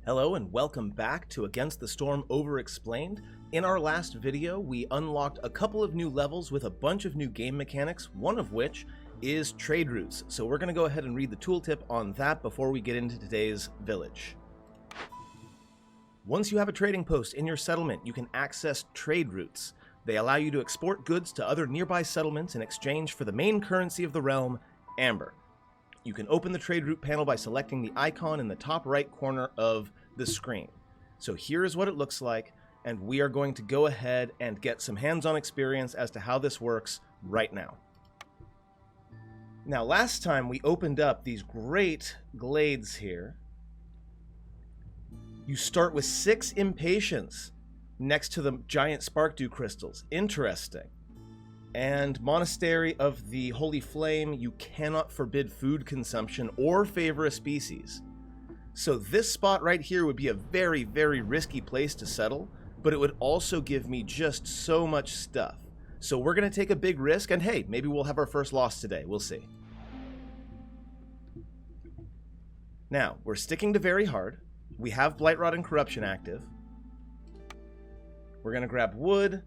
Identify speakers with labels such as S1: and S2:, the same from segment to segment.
S1: Hello and welcome back to Against the Storm Overexplained. In our last video, we unlocked a couple of new levels with a bunch of new game mechanics, one of which is trade routes. So we're going to go ahead and read the tooltip on that before we get into today's village. Once you have a trading post in your settlement, you can access trade routes. They allow you to export goods to other nearby settlements in exchange for the main currency of the realm, amber. You can open the trade route panel by selecting the icon in the top right corner of the screen. So here is what it looks like, and we are going to go ahead and get some hands-on experience as to how this works right now. Now, last time we opened up these great glades here. You start with 6 impatience next to the giant spark dew crystals. Interesting. And Monastery of the Holy Flame, you cannot forbid food consumption or favor a species. So this spot right here would be a very, very risky place to settle, but it would also give me just so much stuff. So we're going to take a big risk, and hey, maybe we'll have our first loss today. We'll see. Now, we're sticking to very hard. We have Blightrot and Corruption active. We're going to grab wood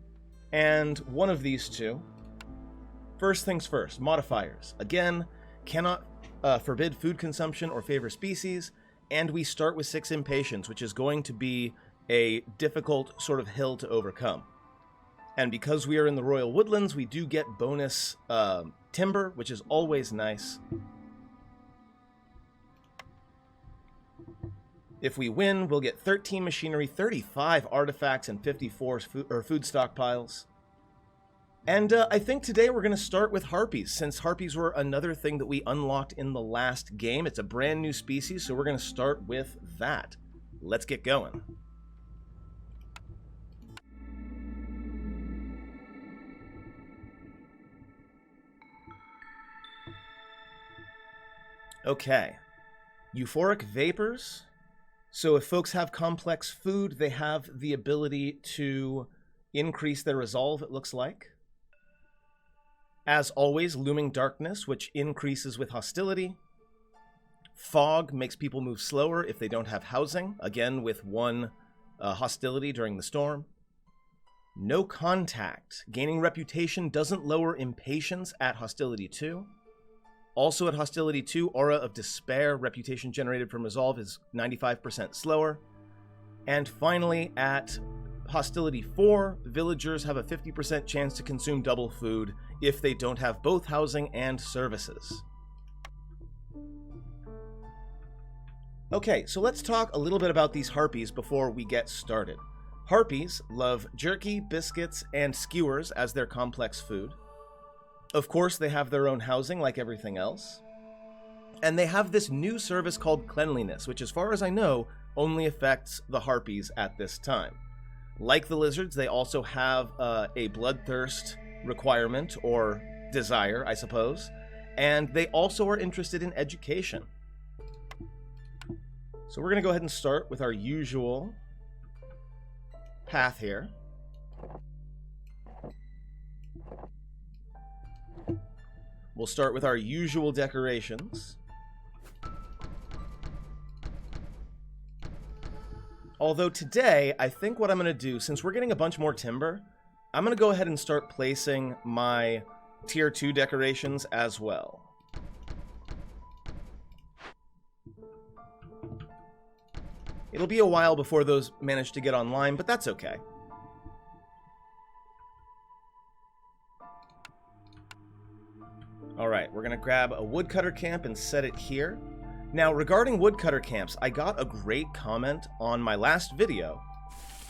S1: and one of these two. First things first, modifiers. Again, cannot forbid food consumption or favor species, and we start with 6 impatience, which is going to be a difficult sort of hill to overcome. And because we are in the Royal Woodlands, we do get bonus timber, which is always nice. If we win, we'll get 13 machinery, 35 artifacts, and 54 food stockpiles. And I think today we're going to start with harpies, since harpies were another thing that we unlocked in the last game. It's a brand new species, so we're going to start with that. Let's get going. Okay. Euphoric vapors. So if folks have complex food, they have the ability to increase their resolve, it looks like. As always, looming darkness, which increases with hostility. Fog makes people move slower if they don't have housing, again with 1 hostility during the storm. No contact. Gaining reputation doesn't lower impatience at hostility 2. Also at hostility 2, aura of despair, reputation generated from resolve is 95% slower. And finally, at hostility 4, villagers have a 50% chance to consume double food if they don't have both housing and services. Okay, so let's talk a little bit about these harpies before we get started. Harpies love jerky, biscuits, and skewers as their complex food. Of course, they have their own housing like everything else. And they have this new service called Cleanliness, which as far as I know, only affects the harpies at this time. Like the lizards, they also have a bloodthirst requirement, or desire, I suppose. And they also are interested in education. So we're going to go ahead and start with our usual path here. We'll start with our usual decorations. Although today, I think what I'm going to do, since we're getting a bunch more timber, I'm going to go ahead and start placing my tier 2 decorations as well. It'll be a while before those manage to get online, but that's okay. Alright, we're going to grab a Woodcutter Camp and set it here. Now, regarding Woodcutter Camps, I got a great comment on my last video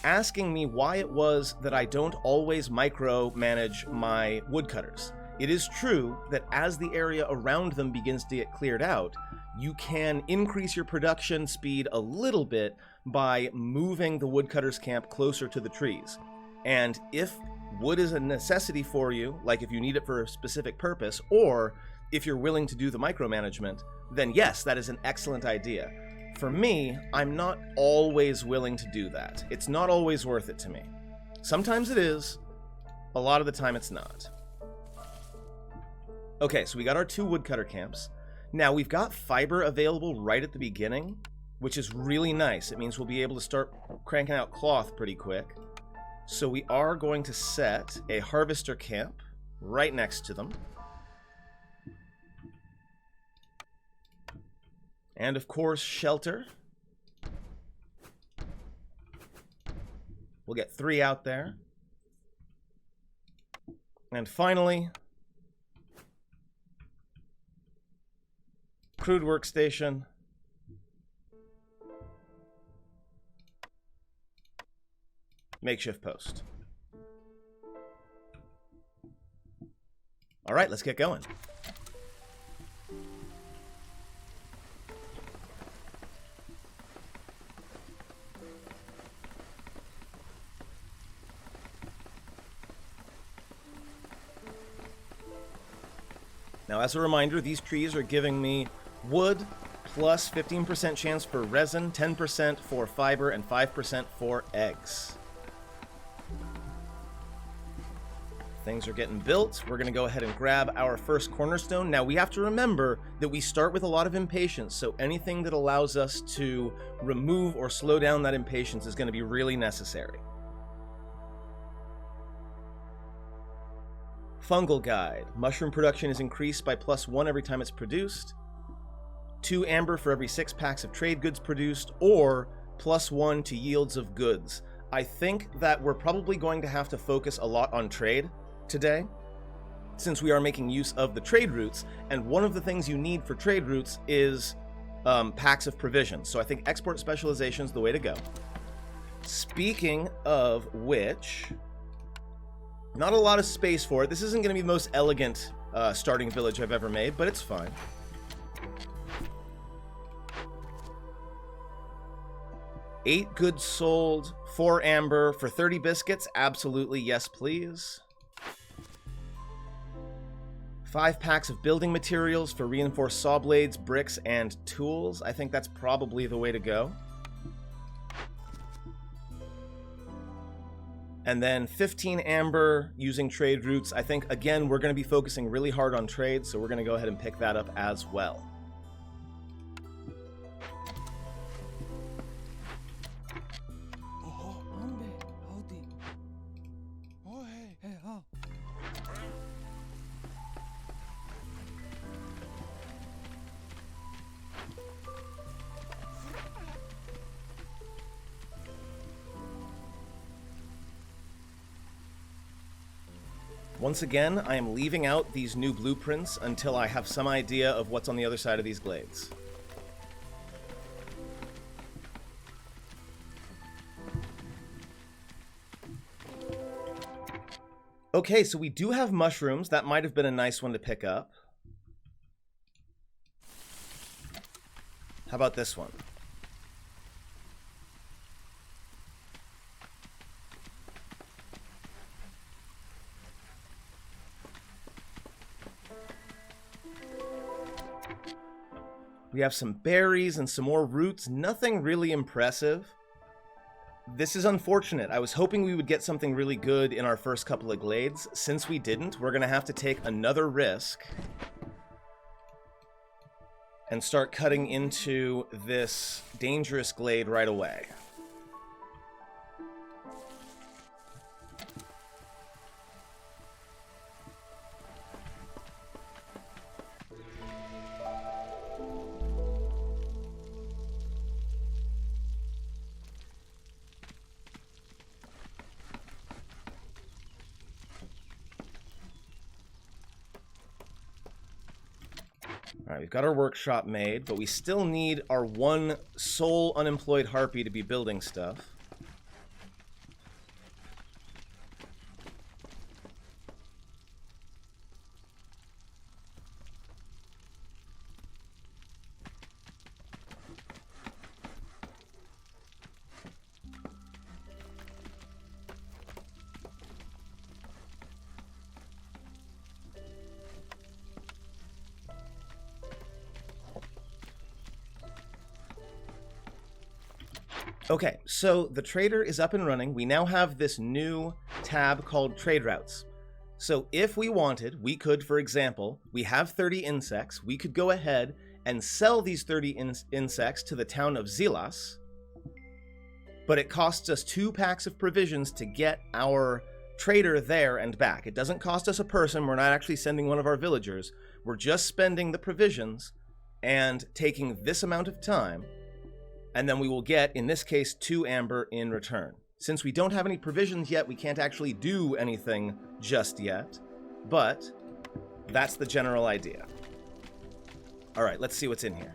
S1: asking me why it was that I don't always micromanage my woodcutters. It is true that as the area around them begins to get cleared out, you can increase your production speed a little bit by moving the woodcutter's camp closer to the trees. And if wood is a necessity for you, like if you need it for a specific purpose, or if you're willing to do the micromanagement, then yes, that is an excellent idea. For me, I'm not always willing to do that. It's not always worth it to me. Sometimes it is, a lot of the time it's not. Okay, so we got our 2 woodcutter camps. Now, we've got fiber available right at the beginning, which is really nice. It means we'll be able to start cranking out cloth pretty quick. So we are going to set a harvester camp right next to them. And of course, shelter. We'll get 3 out there. And finally, crude workstation. Makeshift post. All right, let's get going. Now, as a reminder, these trees are giving me wood plus 15% chance for resin, 10% for fiber, and 5% for eggs. Things are getting built. We're going to go ahead and grab our first cornerstone. Now, we have to remember that we start with a lot of impatience, so anything that allows us to remove or slow down that impatience is going to be really necessary. Fungal guide. Mushroom production is increased by +1 every time it's produced. 2 amber for every 6 packs of trade goods produced, or +1 to yields of goods. I think that we're probably going to have to focus a lot on trade today, since we are making use of the trade routes, and one of the things you need for trade routes is packs of provisions. So I think export specialization is the way to go. Speaking of which, not a lot of space for it. This isn't going to be the most elegant starting village I've ever made, but it's fine. Eight goods sold, 4 amber for 30 biscuits. Absolutely, yes, please. 5 packs of building materials for reinforced saw blades, bricks, and tools. I think that's probably the way to go. And then 15 amber using trade routes. I think, again, we're going to be focusing really hard on trade, so we're going to go ahead and pick that up as well. Once again, I am leaving out these new blueprints until I have some idea of what's on the other side of these glades. Okay, so we do have mushrooms. That might have been a nice one to pick up. How about this one? We have some berries and some more roots. Nothing really impressive. This is unfortunate. I was hoping we would get something really good in our first couple of glades. Since we didn't, we're going to have to take another risk and start cutting into this dangerous glade right away. Alright, we've got our workshop made, but we still need our one sole unemployed harpy to be building stuff. Okay, so the trader is up and running. We now have this new tab called Trade Routes. So if we wanted, we could, for example, we have 30 insects. We could go ahead and sell these 30 insects to the town of Zilas, but it costs us 2 packs of provisions to get our trader there and back. It doesn't cost us a person. We're not actually sending one of our villagers. We're just spending the provisions and taking this amount of time, and then we will get, in this case, 2 amber in return. Since we don't have any provisions yet, we can't actually do anything just yet, but that's the general idea. All right, let's see what's in here.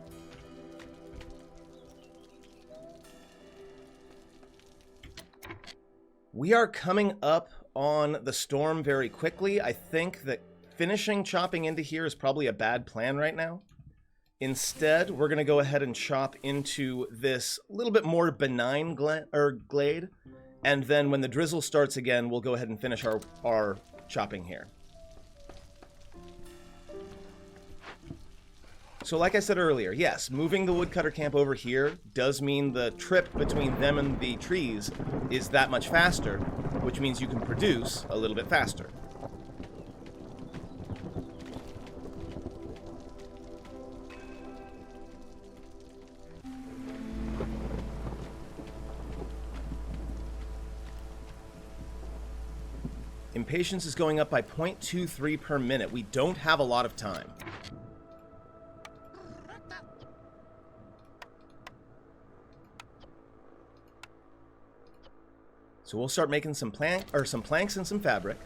S1: We are coming up on the storm very quickly. I think that finishing chopping into here is probably a bad plan right now. Instead, we're going to go ahead and chop into this little bit more benign glade, and then when the drizzle starts again, we'll go ahead and finish our chopping here. So like I said earlier, yes, moving the Woodcutter Camp over here does mean the trip between them and the trees is that much faster, which means you can produce a little bit faster. Impatience is going up by 0.23 per minute. We don't have a lot of time. So we'll start making some planks and some fabric.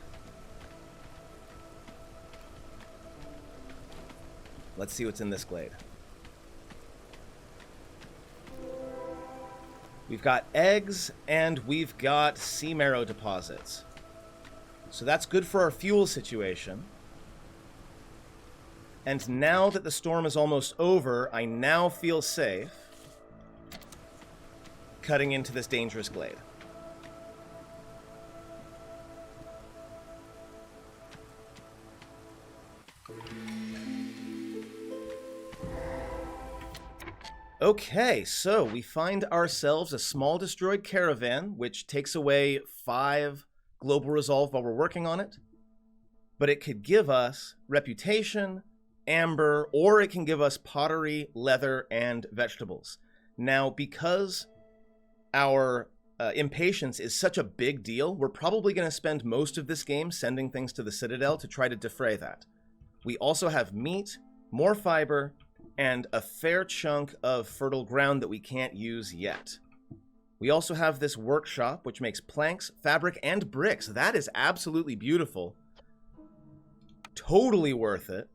S1: Let's see what's in this glade. We've got eggs and we've got sea marrow deposits. So that's good for our fuel situation. And now that the storm is almost over, I now feel safe cutting into this dangerous glade. Okay, so we find ourselves a small destroyed caravan, which takes away 5 global resolve while we're working on it. But it could give us reputation, amber, or it can give us pottery, leather, and vegetables. Now, because our impatience is such a big deal, we're probably going to spend most of this game sending things to the Citadel to try to defray that. We also have meat, more fiber, and a fair chunk of fertile ground that we can't use yet. We also have this workshop, which makes planks, fabric, and bricks. That is absolutely beautiful. Totally worth it.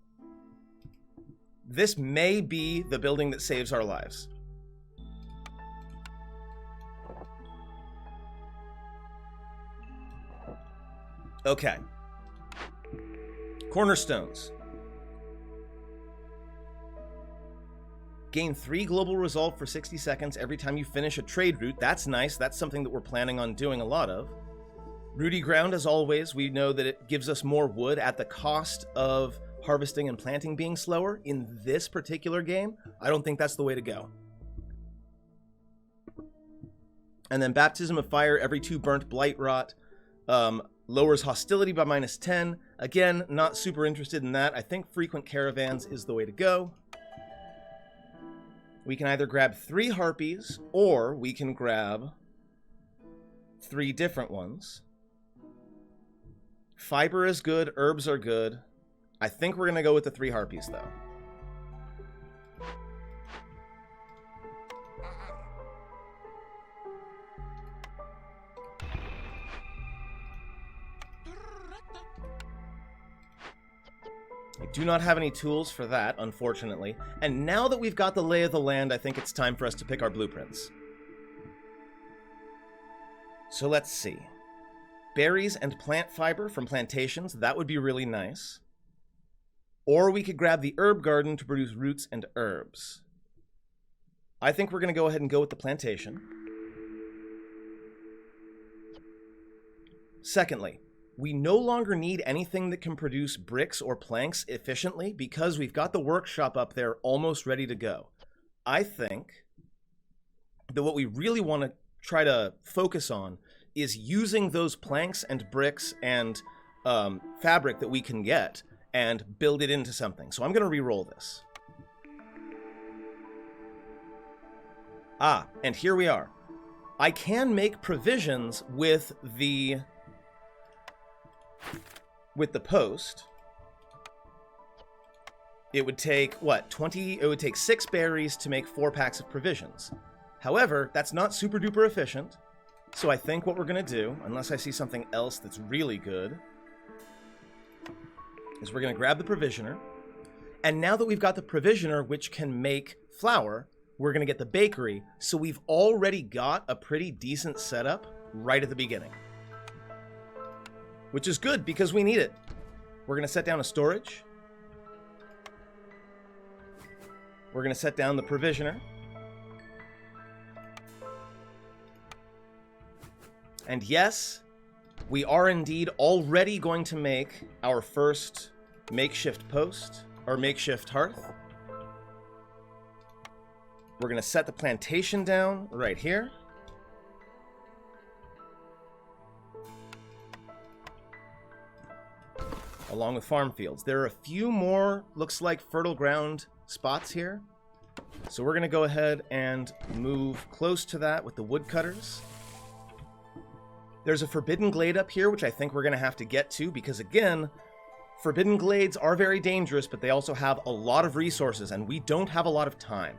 S1: This may be the building that saves our lives. Okay. Cornerstones. Gain 3 global resolve for 60 seconds every time you finish a trade route. That's nice. That's something that we're planning on doing a lot of. Rooty ground, as always, we know that it gives us more wood at the cost of harvesting and planting being slower. In this particular game, I don't think that's the way to go. And then Baptism of Fire, every 2 burnt blight rot, lowers hostility by -10. Again, not super interested in that. I think frequent caravans is the way to go. We can either grab 3 harpies, or we can grab 3 different ones. Fiber is good, herbs are good. I think we're going to go with the 3 harpies, though. I do not have any tools for that, unfortunately. And now that we've got the lay of the land, I think it's time for us to pick our blueprints. So let's see. Berries and plant fiber from plantations, that would be really nice. Or we could grab the herb garden to produce roots and herbs. I think we're going to go ahead and go with the plantation. Secondly, we no longer need anything that can produce bricks or planks efficiently because we've got the workshop up there almost ready to go. I think that what we really want to try to focus on is using those planks and bricks and fabric that we can get and build it into something. So I'm going to re-roll this. Ah, and here we are. I can make provisions with the post. It would take, what, 20? It would take 6 berries to make 4 packs of provisions. However, that's not super duper efficient. So I think what we're going to do, unless I see something else that's really good, is we're going to grab the provisioner. And now that we've got the provisioner, which can make flour, we're going to get the bakery. So we've already got a pretty decent setup right at the beginning. Which is good because we need it. We're going to set down a storage. We're going to set down the provisioner. And yes, we are indeed already going to make our first makeshift post, or makeshift hearth. We're going to set the plantation down right here. Along with farm fields. There are a few more, looks like, fertile ground spots here. So we're going to go ahead and move close to that with the woodcutters. There's a forbidden glade up here, which I think we're going to have to get to, because again, forbidden glades are very dangerous, but they also have a lot of resources, and we don't have a lot of time.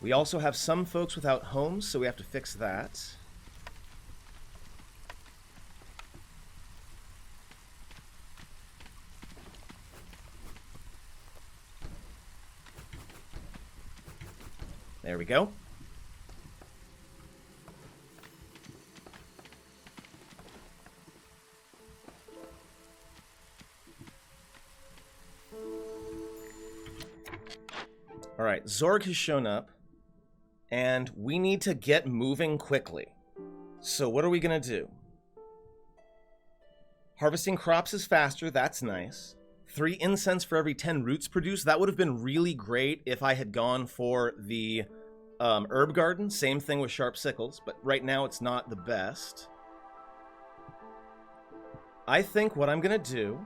S1: We also have some folks without homes, so we have to fix that. There we go. All right, Zorg has shown up, and we need to get moving quickly. So what are we going to do? Harvesting crops is faster. That's nice. 3 incense for every 10 roots produced. That would have been really great if I had gone for the herb garden. Same thing with sharp sickles, but right now it's not the best. I think what I'm going to do...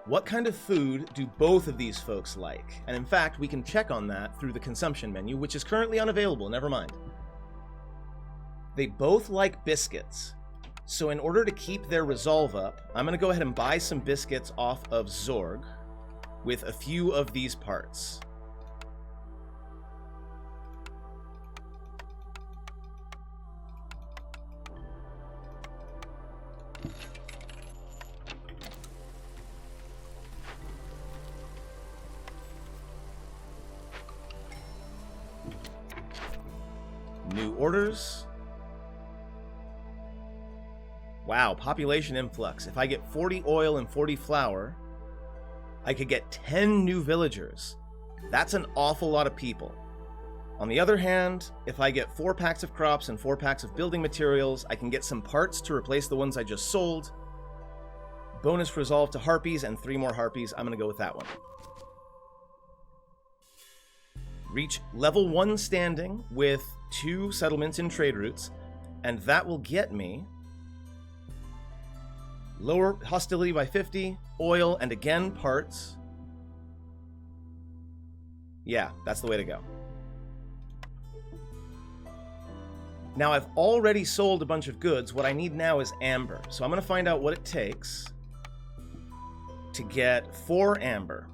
S1: What kind of food do both of these folks like? And in fact, we can check on that through the consumption menu, which is currently unavailable, never mind. They both like biscuits. So in order to keep their resolve up, I'm going to go ahead and buy some biscuits off of Zorg with a few of these parts. New orders. Wow, population influx. If I get 40 oil and 40 flour, I could get 10 new villagers. That's an awful lot of people. On the other hand, if I get 4 packs of crops and 4 packs of building materials, I can get some parts to replace the ones I just sold. Bonus resolve to harpies and 3 more harpies. I'm going to go with that one. Reach level 1 standing with 2 settlements in trade routes, and that will get me lower hostility by 50, oil, and again, parts. Yeah, that's the way to go. Now, I've already sold a bunch of goods. What I need now is amber. So I'm going to find out what it takes to get 4 amber.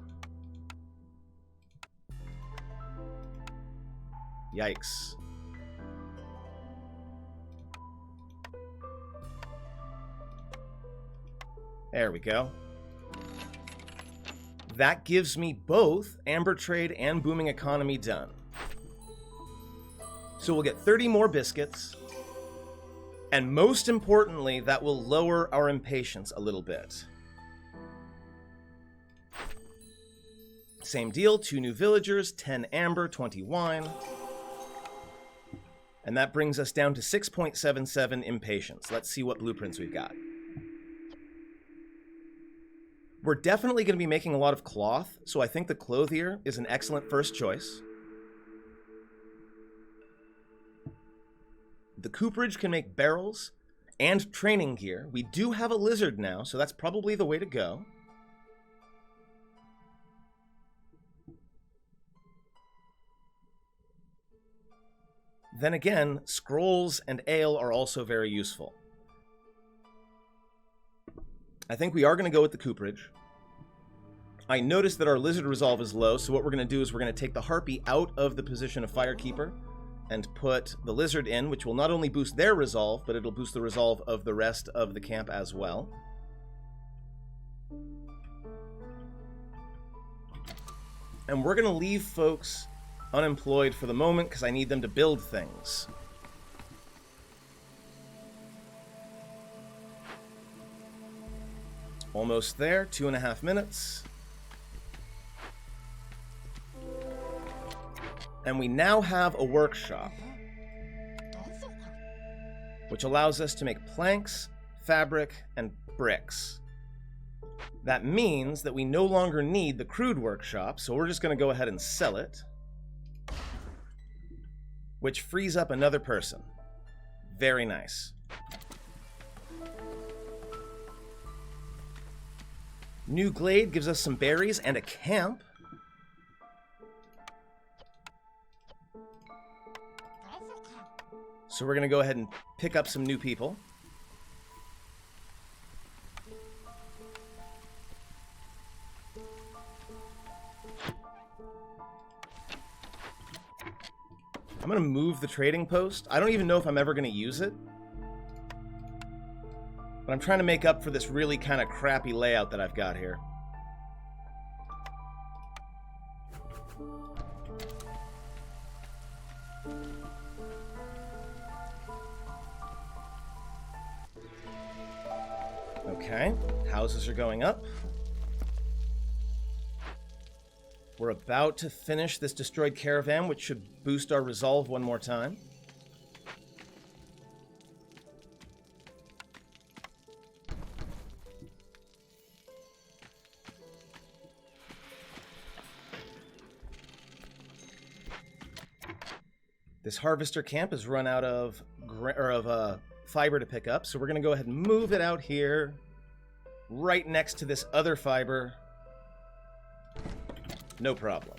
S1: Yikes. There we go. That gives me both amber trade and booming economy done. So we'll get 30 more biscuits. And most importantly, that will lower our impatience a little bit. Same deal, 2 new villagers, 10 amber, 20 wine. And that brings us down to 6.77 impatience. Let's see what blueprints we've got. We're definitely going to be making a lot of cloth, so I think the clothier is an excellent first choice. The cooperage can make barrels and training gear. We do have a lizard now, so that's probably the way to go. Then again, scrolls and ale are also very useful. I think we are going to go with the cooperage. I noticed that our lizard resolve is low, so what we're going to do is we're going to take the harpy out of the position of firekeeper and put the lizard in, which will not only boost their resolve, but it'll boost the resolve of the rest of the camp as well. And we're going to leave folks unemployed for the moment because I need them to build things. Almost there, 2.5 minutes. And we now have a workshop, which allows us to make planks, fabric, and bricks. That means that we no longer need the crude workshop, so we're just going to go ahead and sell it, which frees up another person. Very nice. New glade gives us some berries and a camp. So we're going to go ahead and pick up some new people. I'm going to move the trading post. I don't even know if I'm ever going to use it. But I'm trying to make up for this really kind of crappy layout that I've got here. Okay, houses are going up. We're about to finish this destroyed caravan, which should boost our resolve one more time. This harvester camp has run out of fiber to pick up, so we're going to go ahead and move it out here, right next to this other fiber. No problem.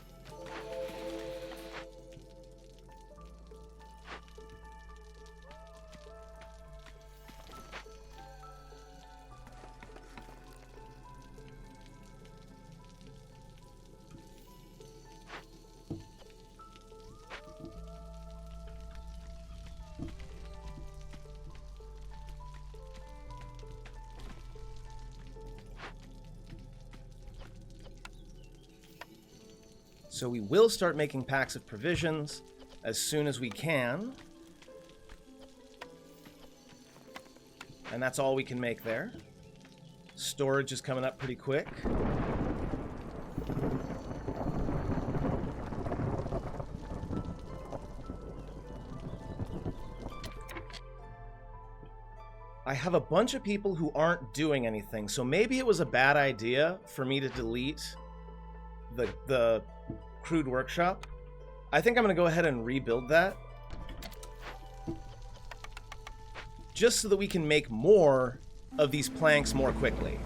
S1: So we will start making packs of provisions as soon as we can. And that's all we can make there. Storage is coming up pretty quick. I have a bunch of people who aren't doing anything, so maybe it was a bad idea for me to delete the crude workshop. I think I'm going to go ahead and rebuild that, just so that we can make more of these planks more quickly.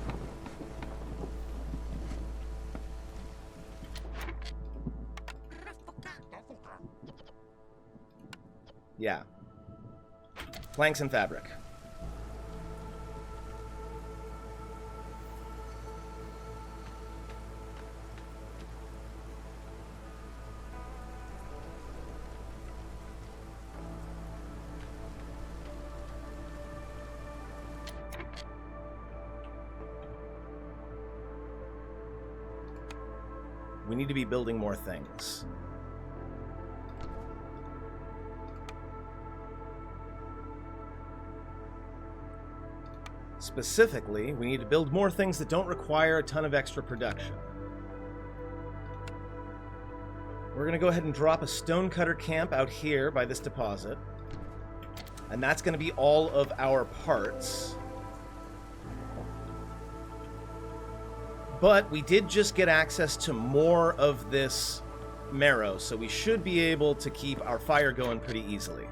S1: Yeah. Planks and fabric. We need to be building more things. Specifically, we need to build more things that don't require a ton of extra production. We're going to go ahead and drop a Woodcutter Camp out here by this deposit. And that's going to be all of our parts. But we did just get access to more of this marrow, so we should be able to keep our fire going pretty easily.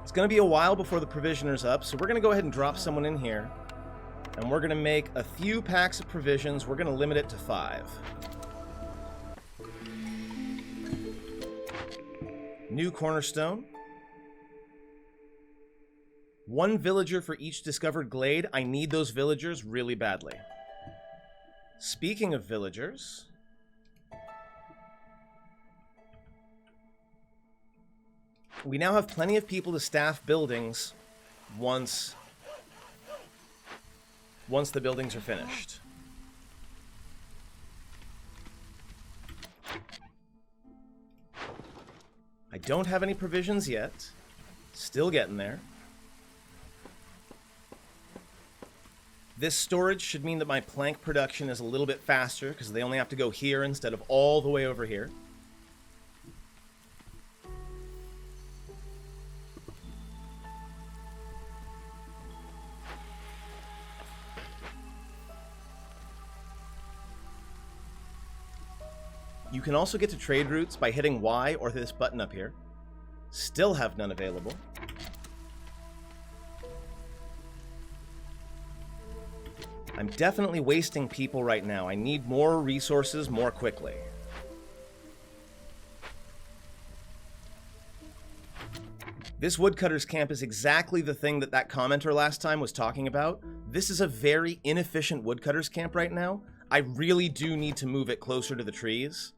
S1: It's going to be a while before the provisioner's up, so we're going to go ahead and drop someone in here. And we're going to make a few packs of provisions. We're going to limit it to 5. New cornerstone. 1 villager for each discovered glade. I need those villagers really badly. Speaking of villagers, we now have plenty of people to staff buildings once the buildings are finished. I don't have any provisions yet. Still getting there. This storage should mean that my plank production is a little bit faster because they only have to go here instead of all the way over here. You can also get to trade routes by hitting Y or this button up here. Still have none available. I'm definitely wasting people right now. I need more resources more quickly. This Woodcutter's Camp is exactly the thing that commenter last time was talking about. This is a very inefficient Woodcutter's Camp right now. I really do need to move it closer to the trees.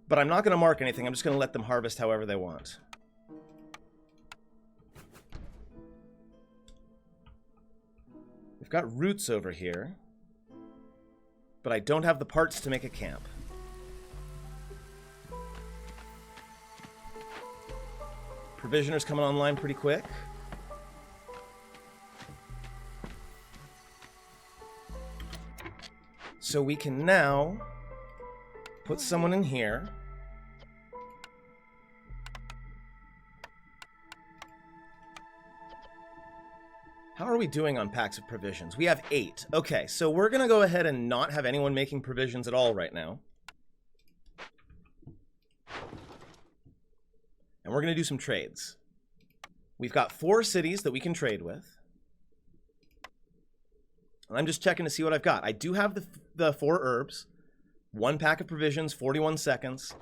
S1: But I'm not going to mark anything. I'm just going to let them harvest however they want. We've got roots over here, but I don't have the parts to make a camp. Provisioner's coming online pretty quick. So we can now put someone in here. How are we doing on packs of provisions? We have 8. Okay, so we're going to go ahead and not have anyone making provisions at all right now. And we're going to do some trades. We've got 4 cities that we can trade with. And I'm just checking to see what I've got. I do have the 4 herbs. 1 pack of provisions, 41 seconds.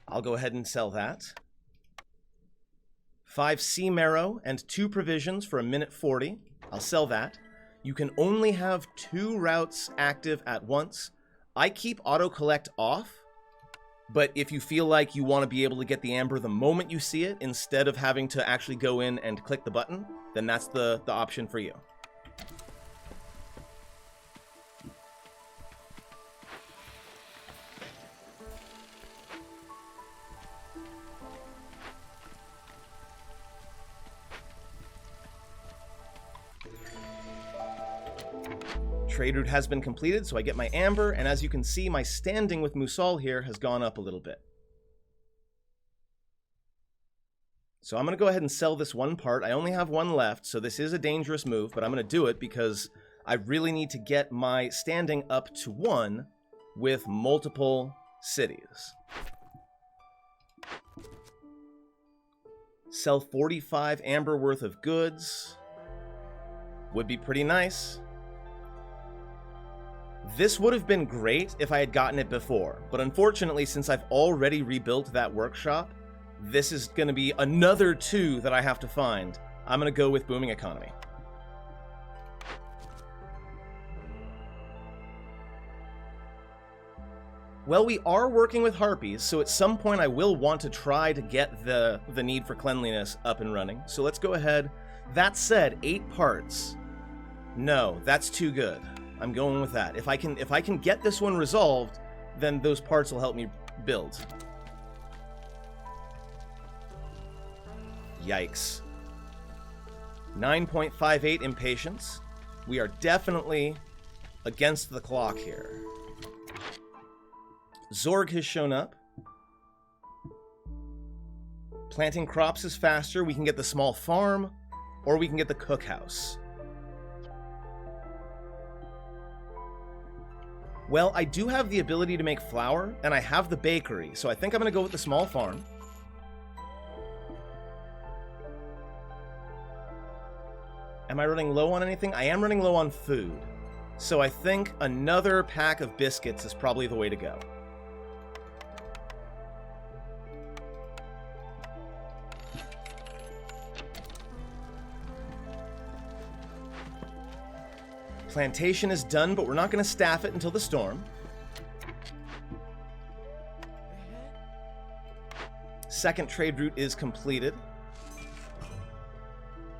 S1: I'll go ahead and sell that. 5 sea marrow and 2 provisions for 1:40. I'll sell that. You can only have 2 routes active at once. I keep auto-collect off, but if you feel like you want to be able to get the amber the moment you see it, instead of having to actually go in and click the button, then that's the option for you. Trade route has been completed, so I get my amber, and as you can see, my standing with Musal here has gone up a little bit. So I'm going to go ahead and sell this 1 part. I only have 1 left, so this is a dangerous move, but I'm going to do it because I really need to get my standing up to 1 with multiple cities. Sell 45 amber worth of goods. Would be pretty nice. This would have been great if I had gotten it before, but unfortunately, since I've already rebuilt that workshop, this is going to be another 2 that I have to find. I'm going to go with booming economy. Well, we are working with harpies, so at some point I will want to try to get the need for cleanliness up and running. So let's go ahead. That said, 8 parts. No, that's too good. I'm going with that. If I can get this one resolved, then those parts will help me build. Yikes. 9.58 impatience. We are definitely against the clock here. Zorg has shown up. Planting crops is faster. We can get the small farm, or we can get the cookhouse. Well, I do have the ability to make flour, and I have the bakery, so I think I'm going to go with the small farm. Am I running low on anything? I am running low on food. So I think another pack of biscuits is probably the way to go. Plantation is done, but we're not going to staff it until the storm. Second trade route is completed.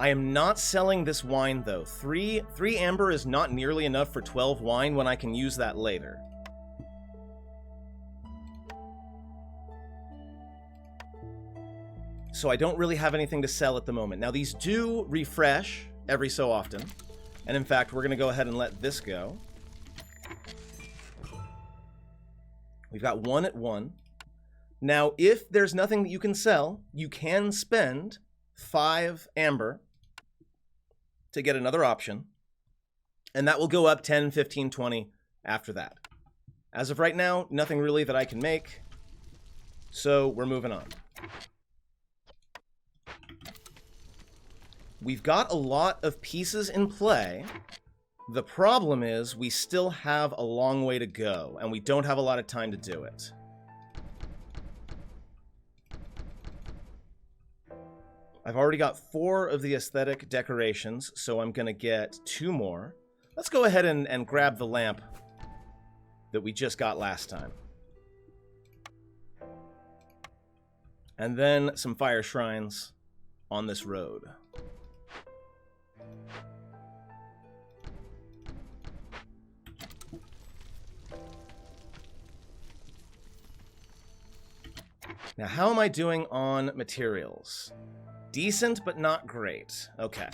S1: I am not selling this wine, though. Three amber is not nearly enough for 12 wine when I can use that later. So I don't really have anything to sell at the moment. Now, these do refresh every so often. And in fact, we're going to go ahead and let this go. We've got 1 at 1. Now, if there's nothing that you can sell, you can spend 5 amber to get another option. And that will go up 10, 15, 20 after that. As of right now, nothing really that I can make. So we're moving on. We've got a lot of pieces in play. The problem is we still have a long way to go, and we don't have a lot of time to do it. I've already got 4 of the aesthetic decorations, so I'm going to get 2 more. Let's go ahead and grab the lamp that we just got last time. And then some fire shrines on this road. Now, how am I doing on materials? Decent, but not great. Okay.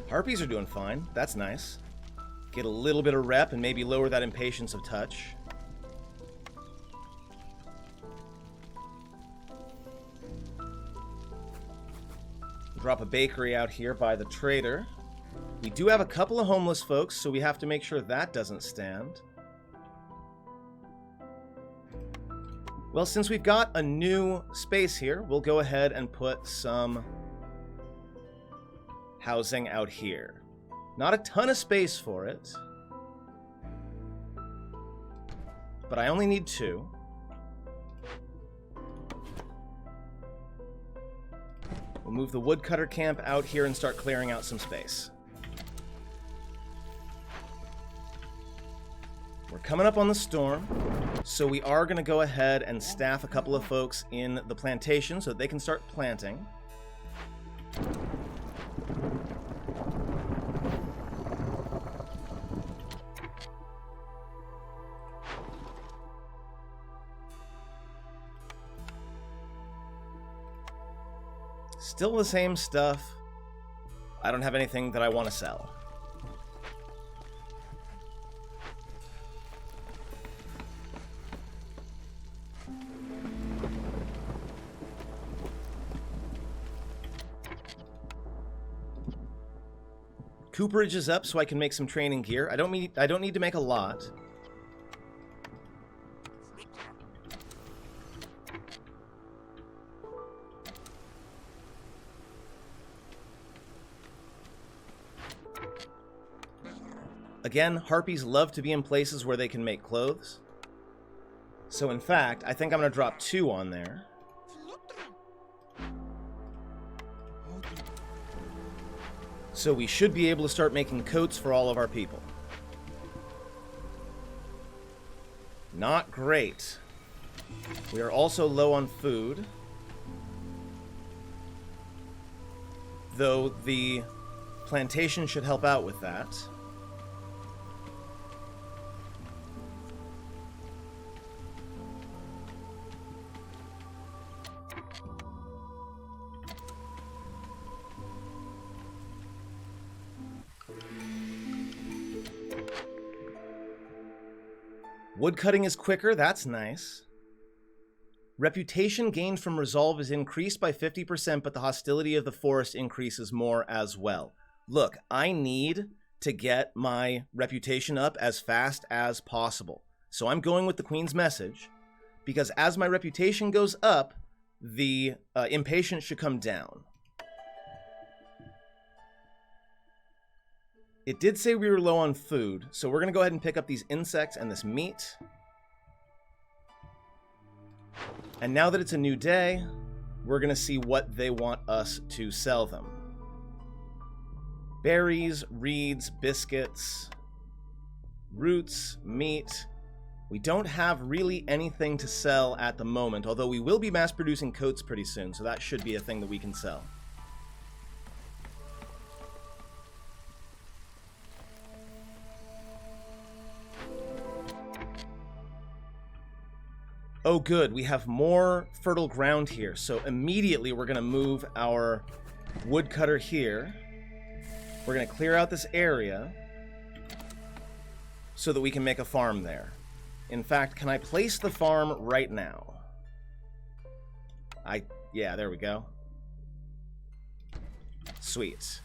S1: Harpies are doing fine. That's nice. Get a little bit of rep and maybe lower that impatience of touch. Drop a bakery out here by the trader. We do have a couple of homeless folks, so we have to make sure that doesn't stand. Well, since we've got a new space here, we'll go ahead and put some housing out here. Not a ton of space for it, but I only need 2. We'll move the Woodcutter Camp out here and start clearing out some space. We're coming up on the storm, so we are going to go ahead and staff a couple of folks in the plantation so that they can start planting. Still the same stuff. I don't have anything that I want to sell. Cooperage is up so I can make some training gear. I don't need to make a lot. Again, harpies love to be in places where they can make clothes. So in fact, I think I'm going to drop 2 on there. So we should be able to start making coats for all of our people. Not great. We are also low on food. Though the plantation should help out with that. Woodcutting is quicker, that's nice. Reputation gained from resolve is increased by 50%, but the hostility of the forest increases more as well. Look, I need to get my reputation up as fast as possible. So I'm going with the Queen's message, because as my reputation goes up, the impatience should come down. It did say we were low on food, so we're going to go ahead and pick up these insects and this meat. And now that it's a new day, we're going to see what they want us to sell them. Berries, reeds, biscuits, roots, meat. We don't have really anything to sell at the moment, although we will be mass-producing coats pretty soon, so that should be a thing that we can sell. Oh good, we have more fertile ground here, so immediately we're going to move our woodcutter here. We're going to clear out this area so that we can make a farm there. In fact, can I place the farm right now? Yeah, there we go. Sweet.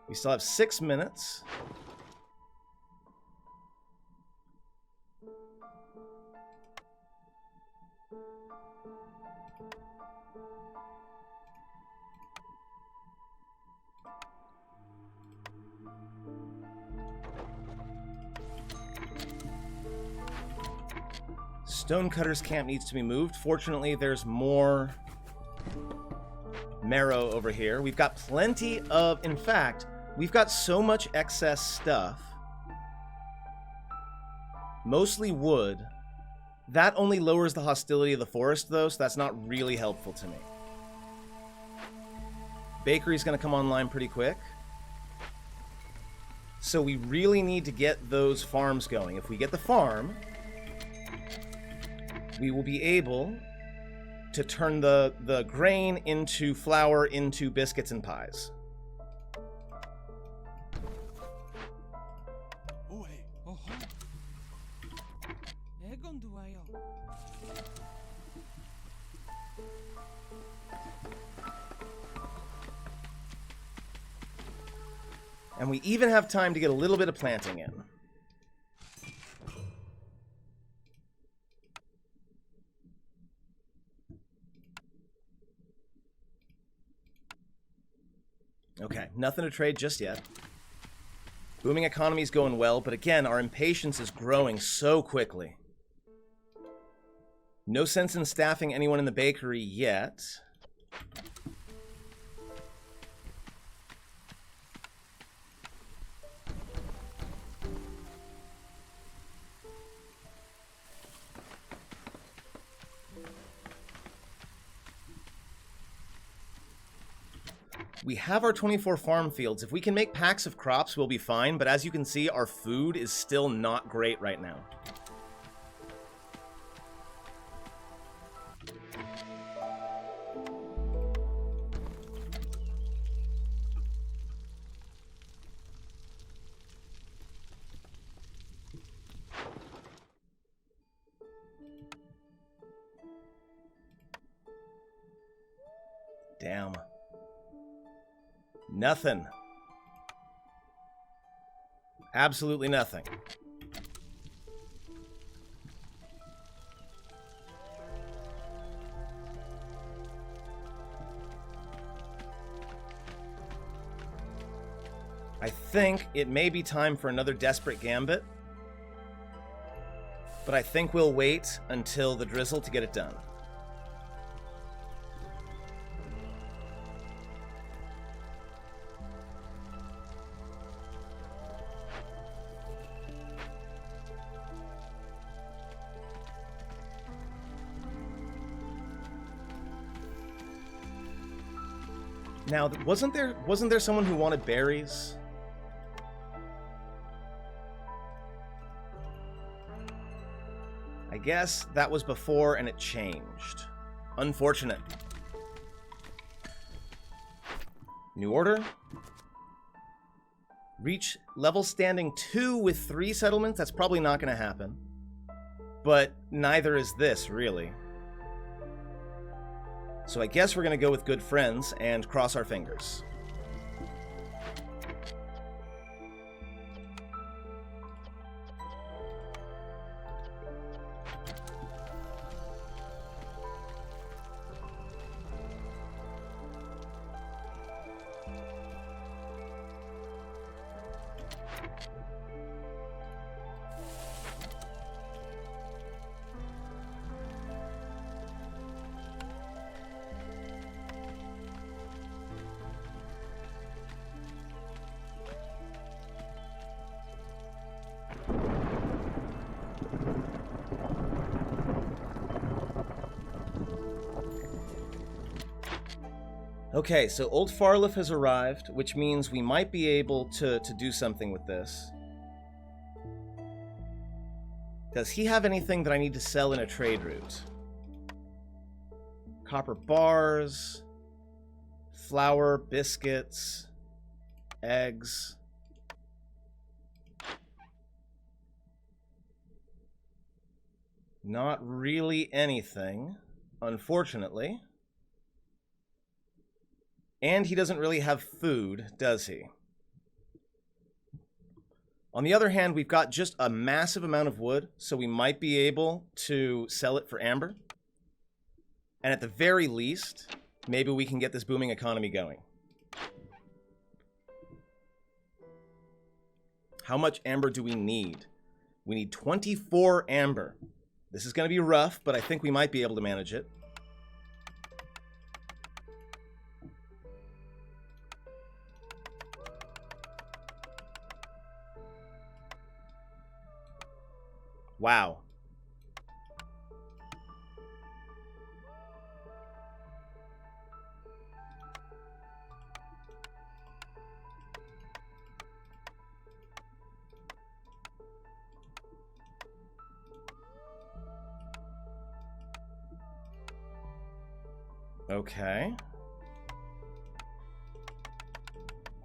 S1: We still have 6 minutes. Stonecutter's camp needs to be moved. Fortunately, there's more marrow over here. We've got plenty of... In fact, we've got so much excess stuff. Mostly wood. That only lowers the hostility of the forest, though, so that's not really helpful to me. Bakery's going to come online pretty quick. So we really need to get those farms going. If we get the farm, we will be able to turn the grain into flour into biscuits and pies. And we even have time to get a little bit of planting in. Okay, nothing to trade just yet. Booming economy's going well, but again, our impatience is growing so quickly. No sense in staffing anyone in the bakery yet. We have our 24 farm fields. If we can make packs of crops, we'll be fine. But as you can see, our food is still not great right now. Damn. Nothing. Absolutely nothing. I think it may be time for another desperate gambit. But I think we'll wait until the drizzle to get it done. Now, wasn't there someone who wanted berries? I guess that was before and it changed. Unfortunate. New order. Reach level standing 2 with 3 settlements. That's probably not going to happen. But neither is this, really. So I guess we're going to go with good friends and cross our fingers. Okay, so Old Farliff has arrived, which means we might be able to do something with this. Does he have anything that I need to sell in a trade route? Copper bars, flour, biscuits, eggs. Not really anything, unfortunately. And he doesn't really have food, does he? On the other hand, we've got just a massive amount of wood, so we might be able to sell it for amber. And at the very least, maybe we can get this booming economy going. How much amber do we need? We need 24 amber. This is going to be rough, but I think we might be able to manage it. Wow. Okay.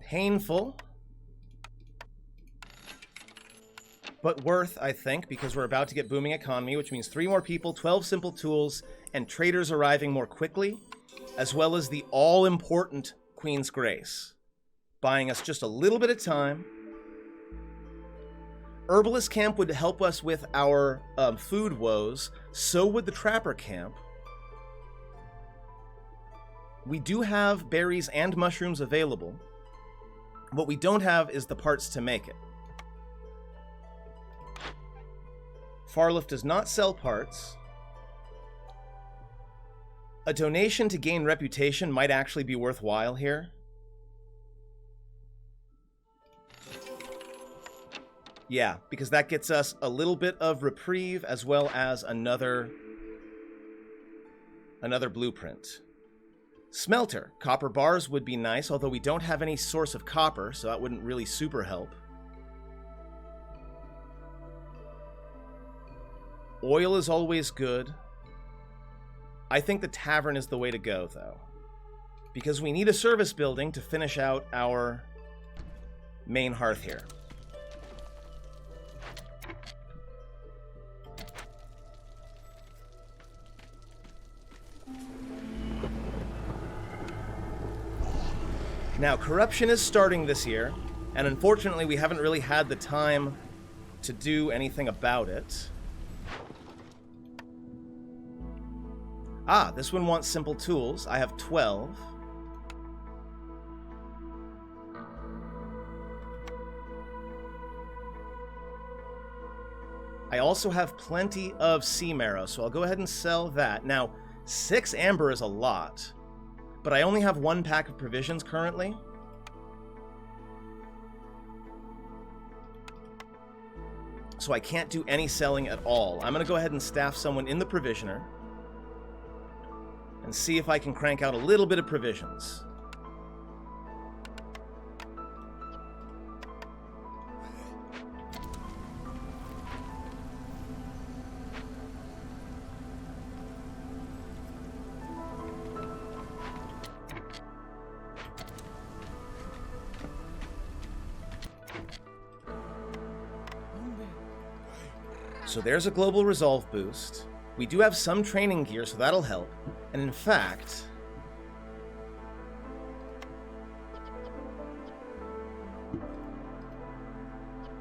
S1: Painful. But worth, I think, because we're about to get booming economy, which means 3 more people, 12 simple tools, and traders arriving more quickly, as well as the all-important Queen's Grace, buying us just a little bit of time. Herbalist Camp would help us with our food woes, so would the Trapper Camp. We do have berries and mushrooms available. What we don't have is the parts to make it. Farliff does not sell parts. A donation to gain reputation might actually be worthwhile here. Yeah, because that gets us a little bit of reprieve as well as another blueprint. Smelter. Copper bars would be nice, although we don't have any source of copper, so that wouldn't really super help. Oil is always good. I think the tavern is the way to go, though, because we need a service building to finish out our main hearth here. Now, corruption is starting this year, and unfortunately we haven't really had the time to do anything about it. Ah, this one wants simple tools. I have 12. I also have plenty of sea marrow, so I'll go ahead and sell that. Now, 6 amber is a lot, but I only have 1 pack of provisions currently. So I can't do any selling at all. I'm going to go ahead and staff someone in the provisioner and see if I can crank out a little bit of provisions. So there's a global resolve boost. We do have some training gear, so that'll help. And in fact,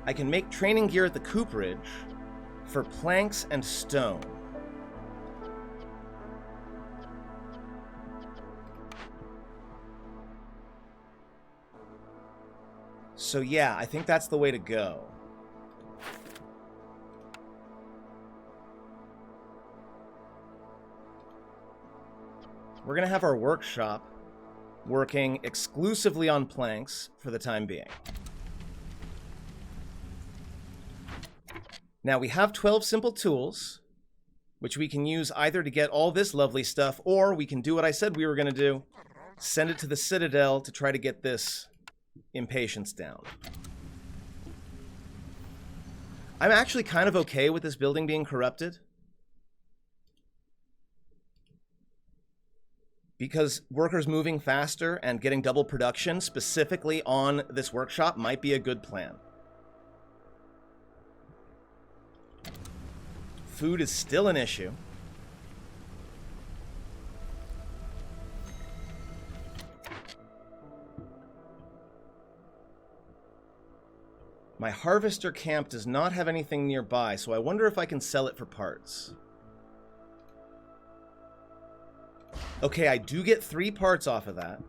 S1: I can make training gear at the cooperage for planks and stone. So yeah, I think that's the way to go. We're going to have our workshop working exclusively on planks for the time being. Now we have 12 simple tools, which we can use either to get all this lovely stuff, or we can do what I said we were going to do, send it to the Citadel to try to get this impatience down. I'm actually kind of okay with this building being corrupted, because workers moving faster and getting double production specifically on this workshop might be a good plan. Food is still an issue. My harvester camp does not have anything nearby, so I wonder if I can sell it for parts. Okay, I do get 3 parts off of that.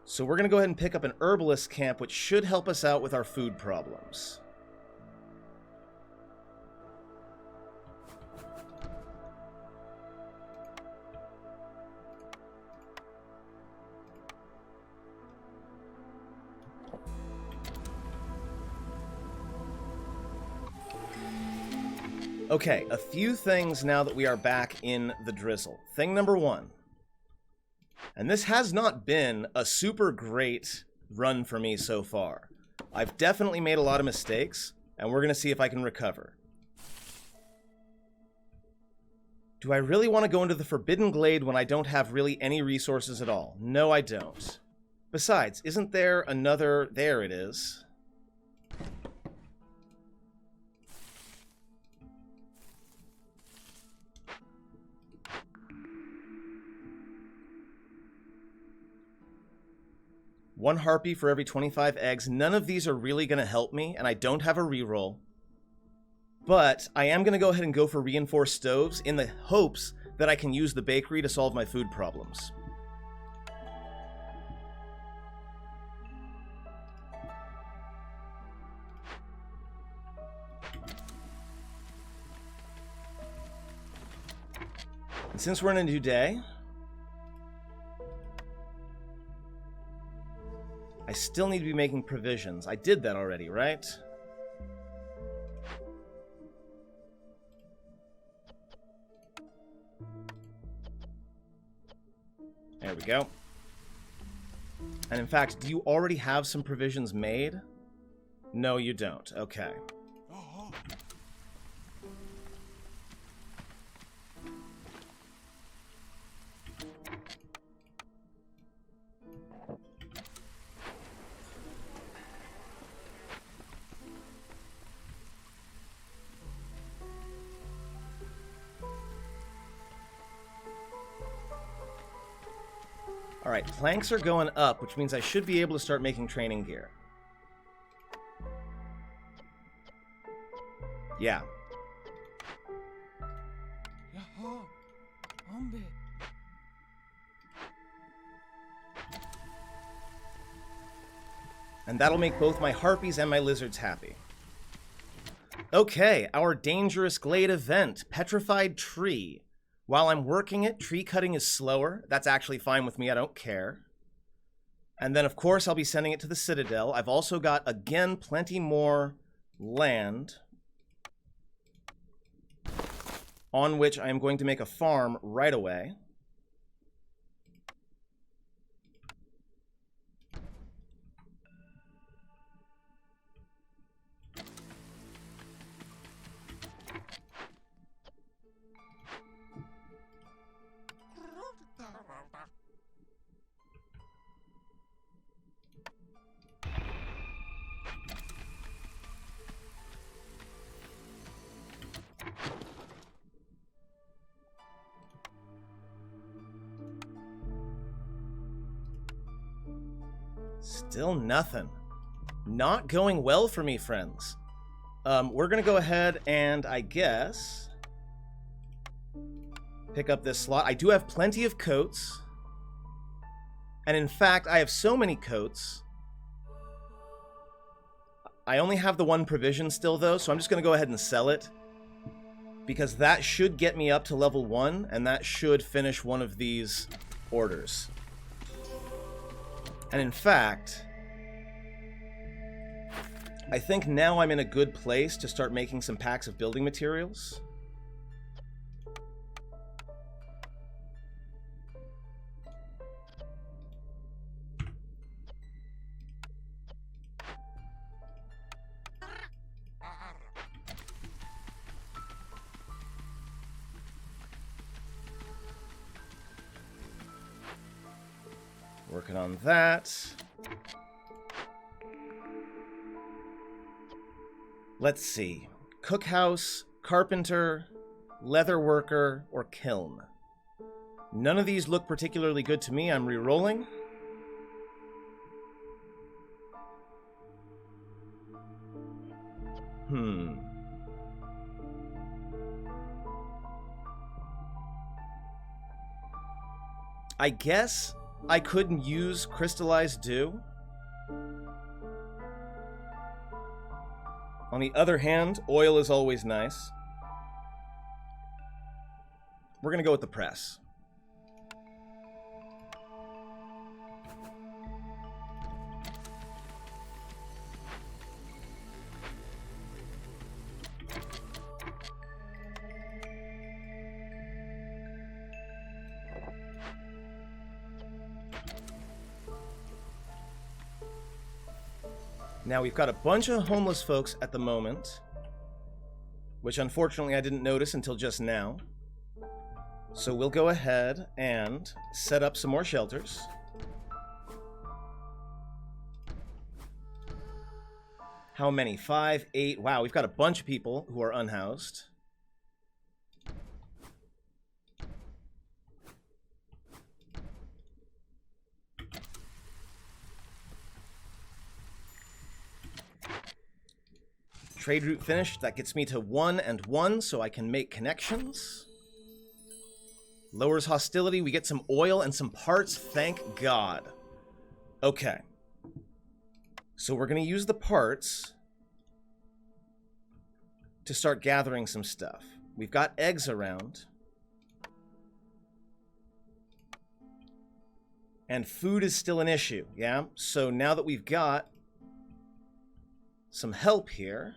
S1: So we're going to go ahead and pick up an herbalist camp, which should help us out with our food problems. Okay, a few things now that we are back in the drizzle. Thing number 1. And this has not been a super great run for me so far. I've definitely made a lot of mistakes, and we're going to see if I can recover. Do I really want to go into the Forbidden Glade when I don't have really any resources at all? No, I don't. Besides, isn't there another... There it is. One harpy for every 25 eggs. None of these are really going to help me, and I don't have a reroll. But I am going to go ahead and go for reinforced stoves in the hopes that I can use the bakery to solve my food problems. And since we're in a new day, I still need to be making provisions. I did that already, right? There we go. And in fact, do you already have some provisions made? No, you don't. Okay. Alright, planks are going up, which means I should be able to start making training gear. Yeah. And that'll make both my harpies and my lizards happy. Okay, our dangerous glade event, Petrified Tree. While I'm working it, tree cutting is slower. That's actually fine with me, I don't care. And then, of course, I'll be sending it to the Citadel. I've also got, again, plenty more land on which I am going to make a farm right away. Still nothing. Not going well for me, friends. We're going to go ahead and, I guess, pick up this slot. I do have plenty of coats. And in fact, I have so many coats. I only have the one provision still, though, so I'm just going to go ahead and sell it. Because that should get me up to level 1, and that should finish one of these orders. And in fact, I think now I'm in a good place to start making some packs of building materials. Working on that. Let's see. Cookhouse, carpenter, leather worker, or kiln. None of these look particularly good to me. I'm re-rolling. I guess I couldn't use crystallized dew. On the other hand, oil is always nice. We're going to go with the press. Now, we've got a bunch of homeless folks at the moment, which unfortunately I didn't notice until just now. So we'll go ahead and set up some more shelters. How many? 5, 8. Wow, we've got a bunch of people who are unhoused. Trade route finished. That gets me to 1 and 1, so I can make connections. Lowers hostility. We get some oil and some parts. Thank God. Okay. So we're going to use the parts to start gathering some stuff. We've got eggs around. And food is still an issue, yeah? So now that we've got some help here...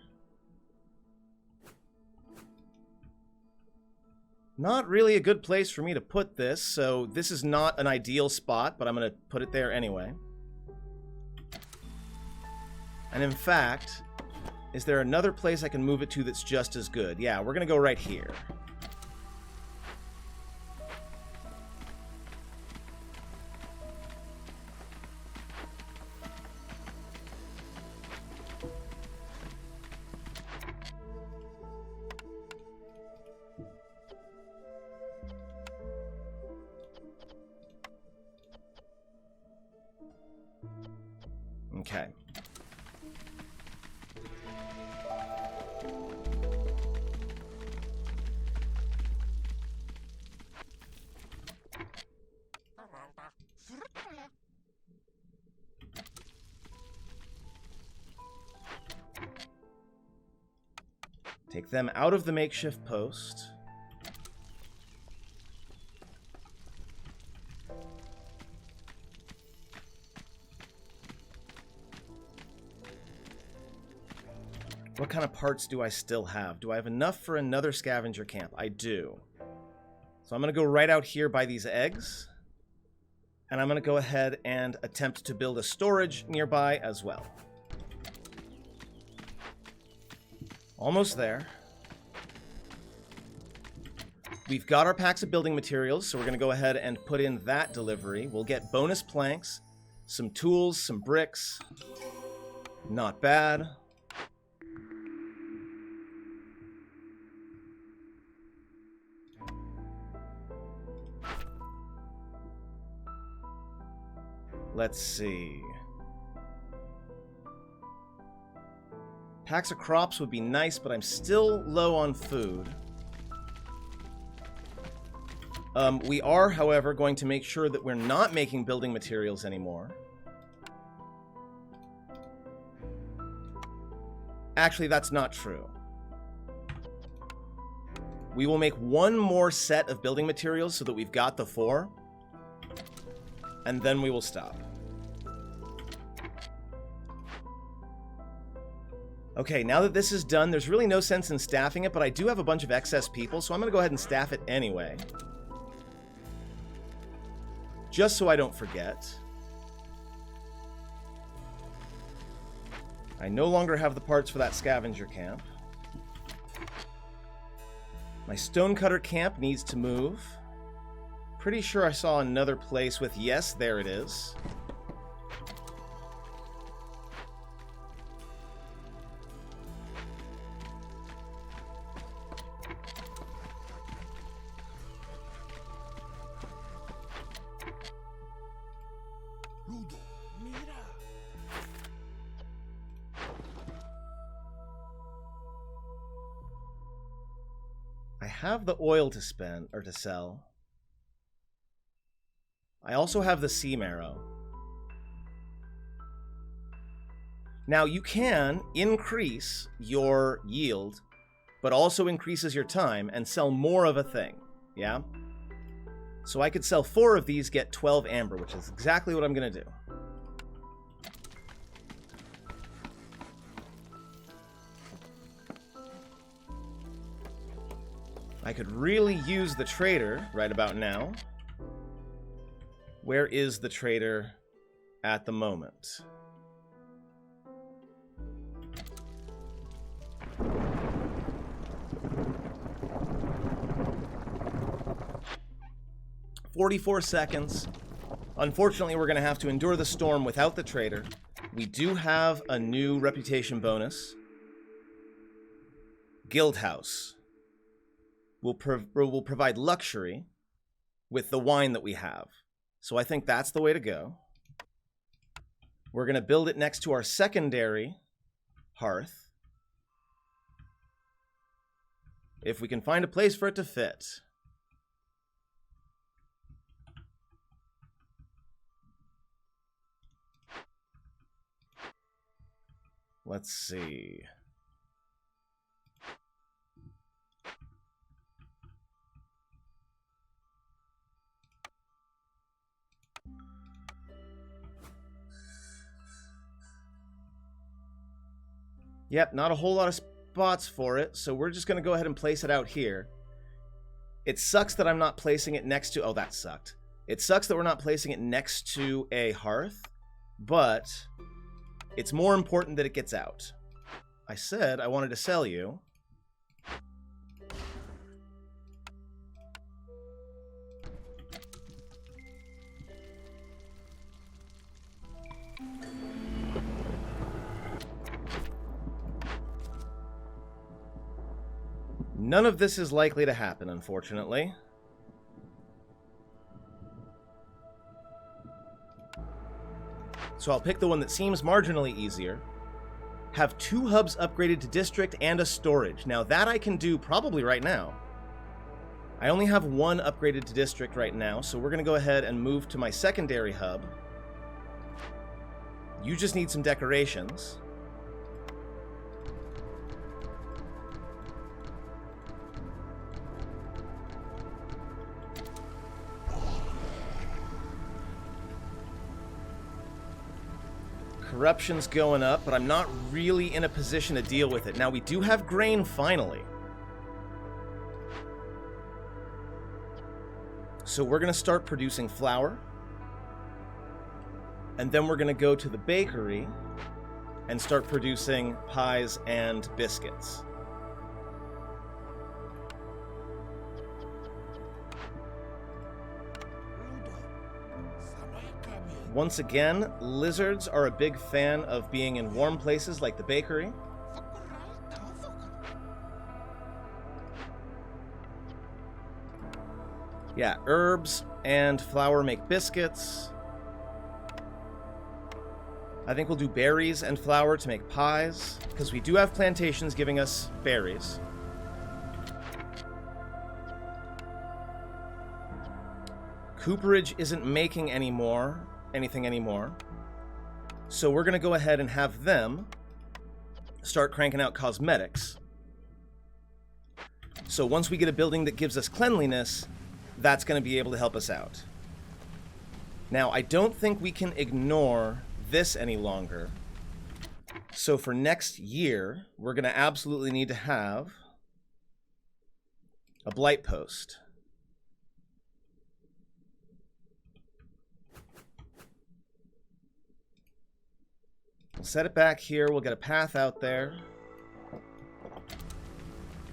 S1: Not really a good place for me to put this, so this is not an ideal spot, but I'm going to put it there anyway. And in fact, is there another place I can move it to that's just as good? Yeah, we're going to go right here. Okay. Take them out of the makeshift post. What kind of parts do I still have? Do I have enough for another scavenger camp? I do. So I'm going to go right out here by these eggs. And I'm going to go ahead and attempt to build a storage nearby as well. Almost there. We've got our packs of building materials, so we're going to go ahead and put in that delivery. We'll get bonus planks, some tools, some bricks. Not bad. Let's see. Packs of crops would be nice, but I'm still low on food. We are, however, going to make sure that we're not making building materials anymore. Actually, that's not true. We will make one more set of building materials so that we've got the 4. And then we will stop. Okay, now that this is done, there's really no sense in staffing it, but I do have a bunch of excess people, so I'm going to go ahead and staff it anyway. Just so I don't forget. I no longer have the parts for that scavenger camp. My stonecutter camp needs to move. Pretty sure I saw another place with, yes, there it is. I have the oil to spend, or to sell. I also have the sea marrow. Now, you can increase your yield, but also increases your time and sell more of a thing, yeah? So I could sell 4 of these, get 12 amber, which is exactly what I'm going to do. I could really use the trader right about now. Where is the trader at the moment? "44 seconds. Unfortunately, we're going to have to endure the storm without the trader. We do have a new reputation bonus. Guildhouse will provide luxury with the wine that we have. So I think that's the way to go. We're going to build it next to our secondary hearth. If we can find a place for it to fit. Let's see. Yep, not a whole lot of spots for it, so we're just going to go ahead and place it out here. It sucks that I'm not placing it next to... Oh, that sucked. It sucks that we're not placing it next to a hearth, but it's more important that it gets out. I said I wanted to sell you. None of this is likely to happen, unfortunately. So I'll pick the one that seems marginally easier. Have 2 hubs upgraded to district and a storage. Now that I can do probably right now. I only have 1 upgraded to district right now, so we're going to go ahead and move to my secondary hub. You just need some decorations. Corruption's going up, but I'm not really in a position to deal with it. Now, we do have grain, finally. So we're going to start producing flour. And then we're going to go to the bakery and start producing pies and biscuits. Once again, lizards are a big fan of being in warm places like the bakery. Yeah, herbs and flour make biscuits. I think we'll do berries and flour to make pies, because we do have plantations giving us berries. Cooperage isn't making anything anymore. So we're going to go ahead and have them start cranking out cosmetics. So once we get a building that gives us cleanliness, that's going to be able to help us out. Now, I don't think we can ignore this any longer. So for next year, we're going to absolutely need to have a blight post. We'll set it back here. We'll get a path out there.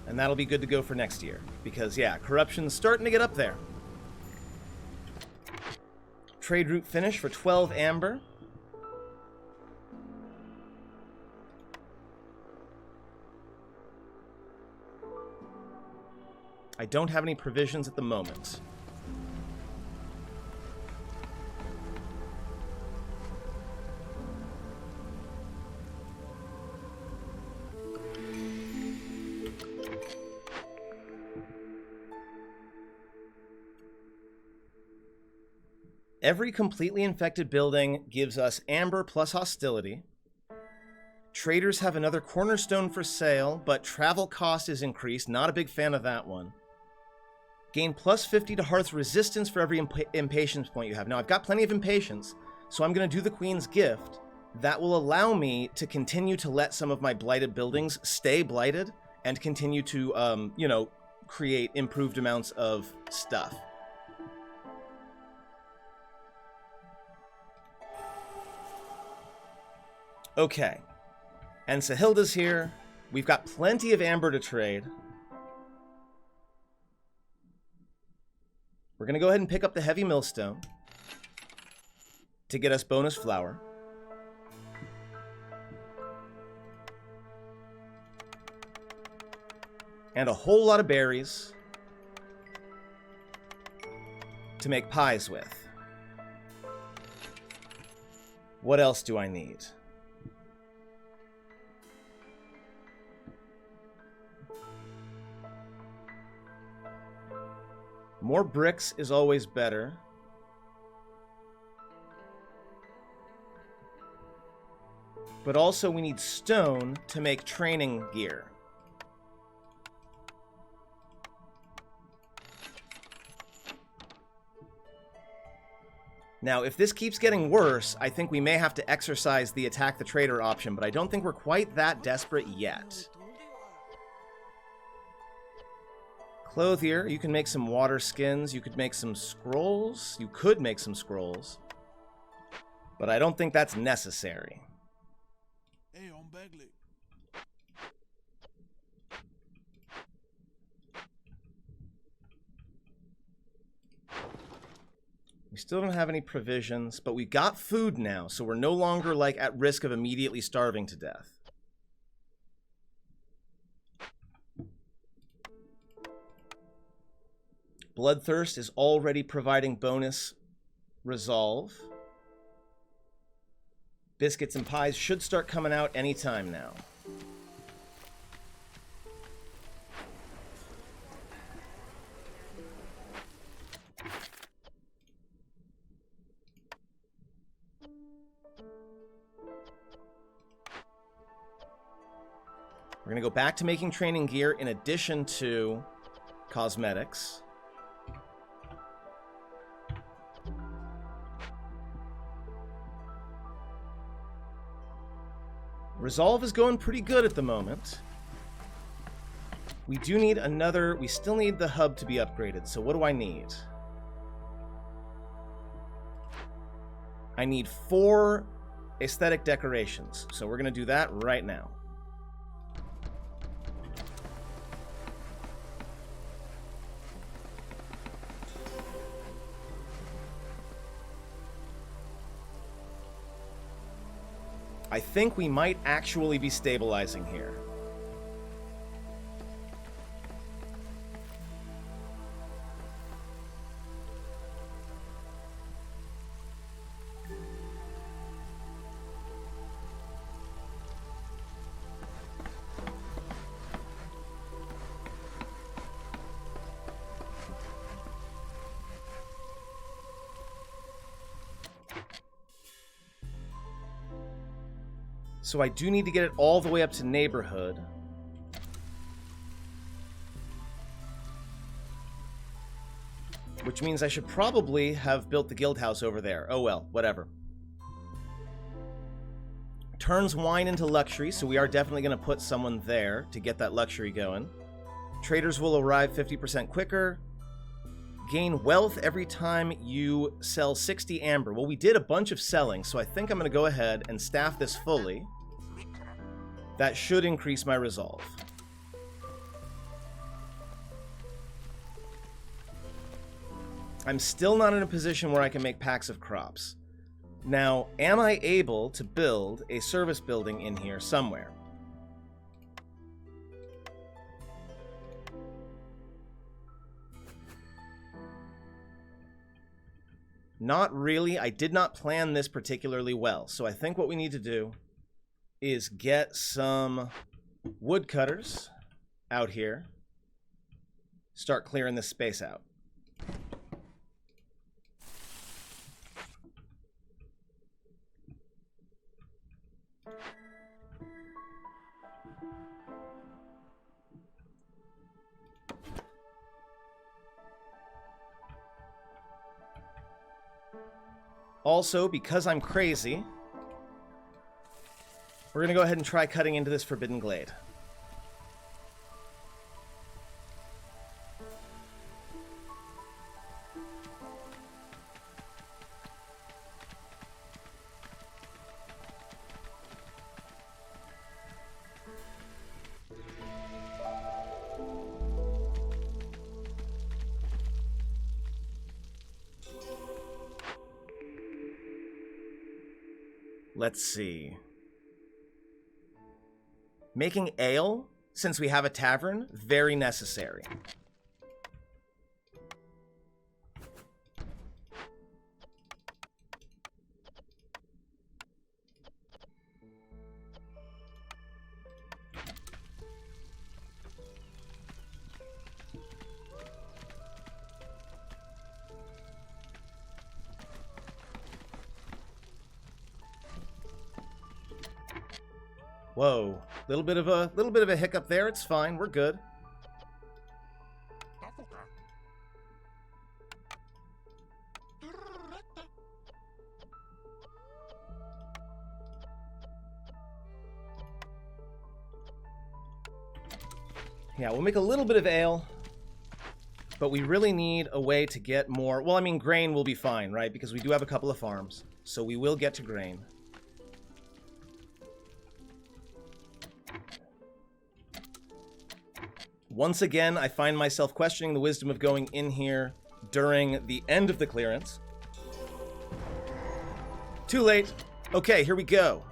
S1: And that'll be good to go for next year. Because, yeah, corruption's starting to get up there. Trade route finish for 12 amber. I don't have any provisions at the moment. Every completely infected building gives us amber plus hostility. Traders have another cornerstone for sale, but travel cost is increased. Not a big fan of that one. Gain plus 50 to hearth resistance for every impatience point you have. Now, I've got plenty of impatience, so I'm going to do the Queen's Gift. That will allow me to continue to let some of my blighted buildings stay blighted and continue to, create improved amounts of stuff. Okay, and Sahilda's here. We've got plenty of amber to trade. We're going to go ahead and pick up the heavy millstone to get us bonus flour. And a whole lot of berries to make pies with. What else do I need? More bricks is always better. But also we need stone to make training gear. Now, if this keeps getting worse, I think we may have to exercise the attack the trader option, but I don't think we're quite that desperate yet. Clothier, you can make some water skins, you could make some scrolls, you could make some scrolls, but I don't think that's necessary.
S2: Hey, on Bagley.
S1: We still don't have any provisions, but we got food now, so we're no longer like at risk of immediately starving to death. Bloodthirst is already providing bonus resolve. Biscuits and pies should start coming out anytime now. We're going to go back to making training gear in addition to cosmetics. Resolve is going pretty good at the moment. We do need another... We still need the hub to be upgraded, so what do I need? I need 4 aesthetic decorations, so we're going to do that right now. I think we might actually be stabilizing here. So I do need to get it all the way up to neighborhood. Which means I should probably have built the guild house over there. Oh well, whatever. Turns wine into luxury, so we are definitely going to put someone there to get that luxury going. Traders will arrive 50% quicker. Gain wealth every time you sell 60 amber. Well, we did a bunch of selling, so I think I'm going to go ahead and staff this fully. That should increase my resolve. I'm still not in a position where I can make packs of crops. Now, am I able to build a service building in here somewhere? Not really. I did not plan this particularly well. So I think what we need to do is get some woodcutters out here. Start clearing this space out. Also, because I'm crazy, we're going to go ahead and try cutting into this forbidden glade. Let's see. Making ale, since we have a tavern, very necessary. Whoa, little bit of a hiccup there. It's fine. We're good. Yeah, we'll make a little bit of ale, but we really need a way to get more. Well, I mean, grain will be fine, right? Because we do have a couple of farms, so we will get to grain. Once again, I find myself questioning the wisdom of going in here during the end of the clearance. Too late. Okay, here we go.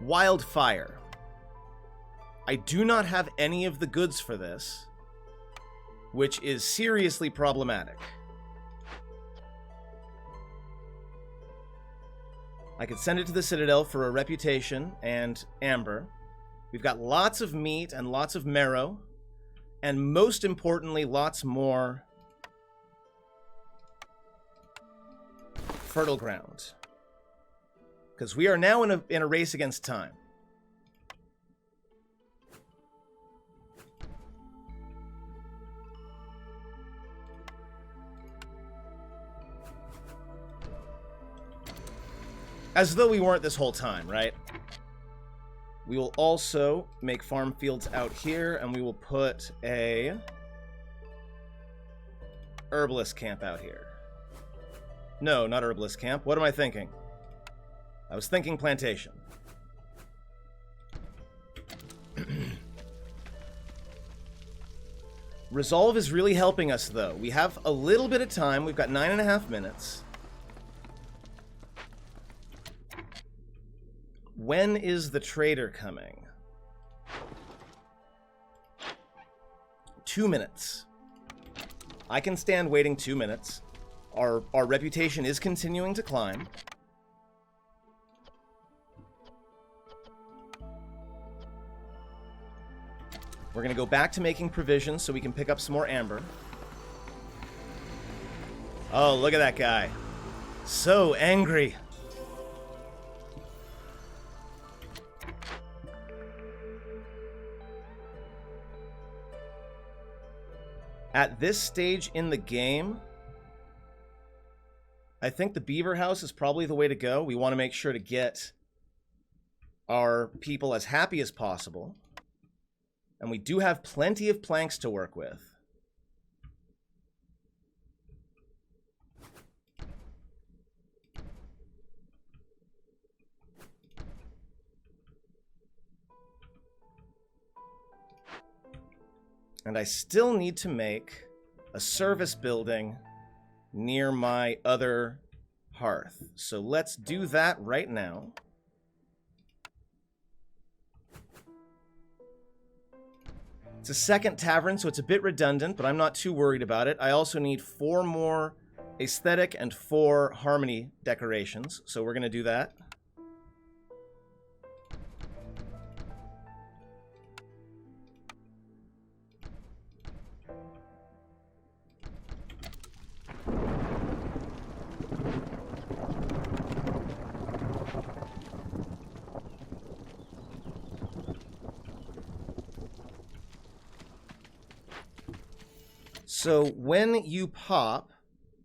S1: Wildfire. I do not have any of the goods for this, which is seriously problematic. I could send it to the Citadel for a reputation and amber. We've got lots of meat and lots of marrow. And most importantly, lots more fertile ground. Because we are now in a race against time. As though we weren't this whole time, right? We will also make farm fields out here, and we will put a herbalist camp out here. No, not herbalist camp. What am I thinking? I was thinking plantation. Resolve is really helping us, though. We have a little bit of time. We've got 9.5 minutes. When is the trader coming? 2 minutes. I can stand waiting 2 minutes. Our reputation is continuing to climb. We're going to go back to making provisions so we can pick up some more amber. Oh, look at that guy. So angry. At this stage in the game, I think the beaver house is probably the way to go. We want to make sure to get our people as happy as possible. And we do have plenty of planks to work with. And I still need to make a service building near my other hearth. So let's do that right now. It's a second tavern, so it's a bit redundant, but I'm not too worried about it. I also need 4 more aesthetic and 4 harmony decorations, so we're going to do that. So when you pop,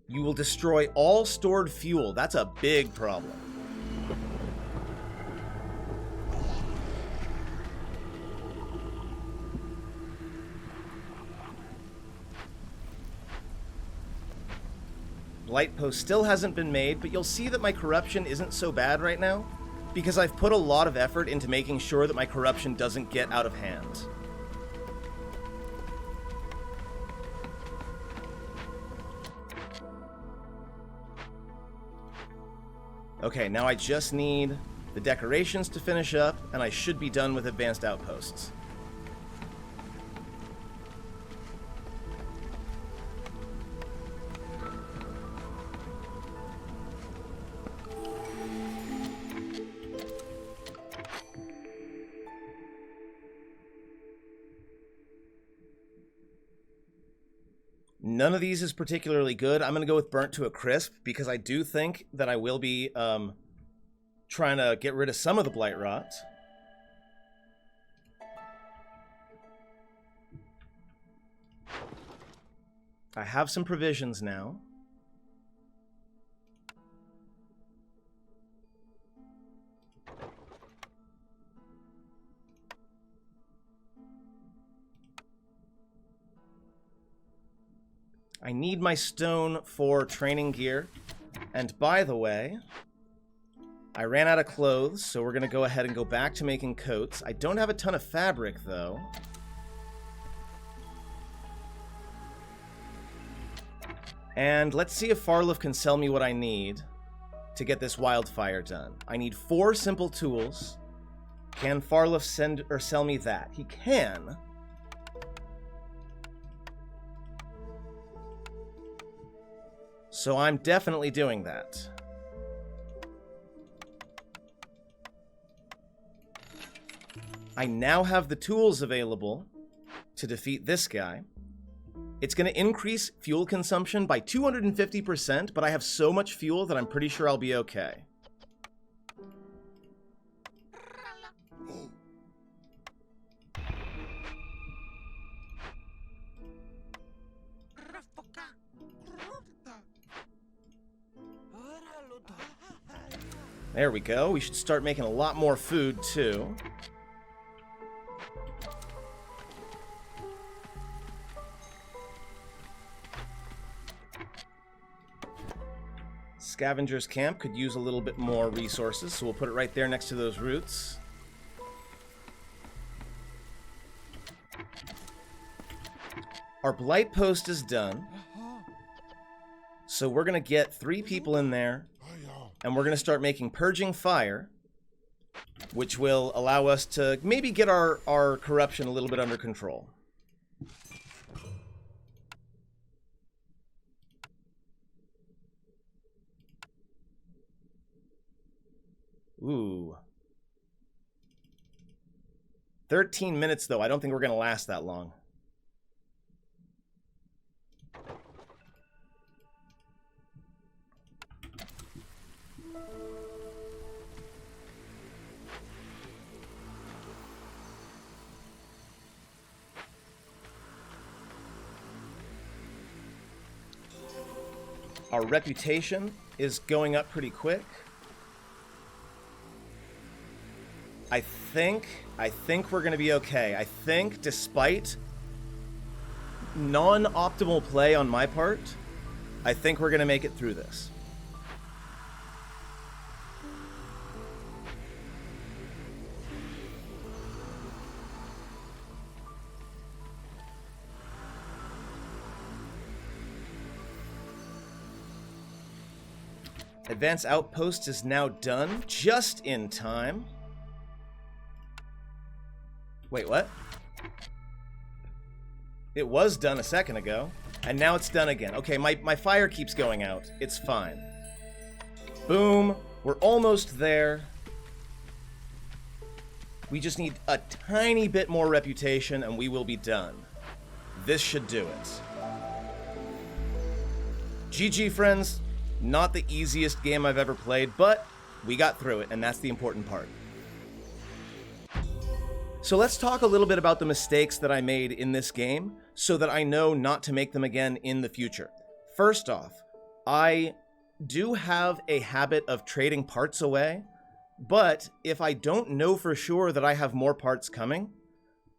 S1: you will destroy all stored fuel. That's a big problem. Light post still hasn't been made, but you'll see that my corruption isn't so bad right now because I've put a lot of effort into making sure that my corruption doesn't get out of hand. Okay, now I just need the decorations to finish up, and I should be done with advanced outposts. None of these is particularly good. I'm going to go with burnt to a crisp because I do think that I will be trying to get rid of some of the blight rot. I have some provisions now. I need my stone for training gear. And by the way, I ran out of clothes, so we're going to go ahead and go back to making coats. I don't have a ton of fabric, though. And let's see if Farluf can sell me what I need to get this wildfire done. I need 4 simple tools. Can Farluf send or sell me that? He can. So I'm definitely doing that. I now have the tools available to defeat this guy. It's going to increase fuel consumption by 250%, but I have so much fuel that I'm pretty sure I'll be okay. There we go. We should start making a lot more food, too. Scavenger's Camp could use a little bit more resources, so we'll put it right there next to those roots. Our blight post is done. So we're going to get 3 people in there. And we're going to start making Purging Fire, which will allow us to maybe get our corruption a little bit under control. Ooh. 13 minutes, though. I don't think we're going to last that long. Our reputation is going up pretty quick. I think we're going to be okay. I think despite non-optimal play on my part, I think we're going to make it through this. Advanced Outpost is now done, just in time. Wait, what? It was done a second ago, and now it's done again. Okay, my fire keeps going out. It's fine. Boom. We're almost there. We just need a tiny bit more reputation, and we will be done. This should do it. GG, friends. Not the easiest game I've ever played, but we got through it, and that's the important part. So let's talk a little bit about the mistakes that I made in this game so that I know not to make them again in the future. First off, I do have a habit of trading parts away, but if I don't know for sure that I have more parts coming,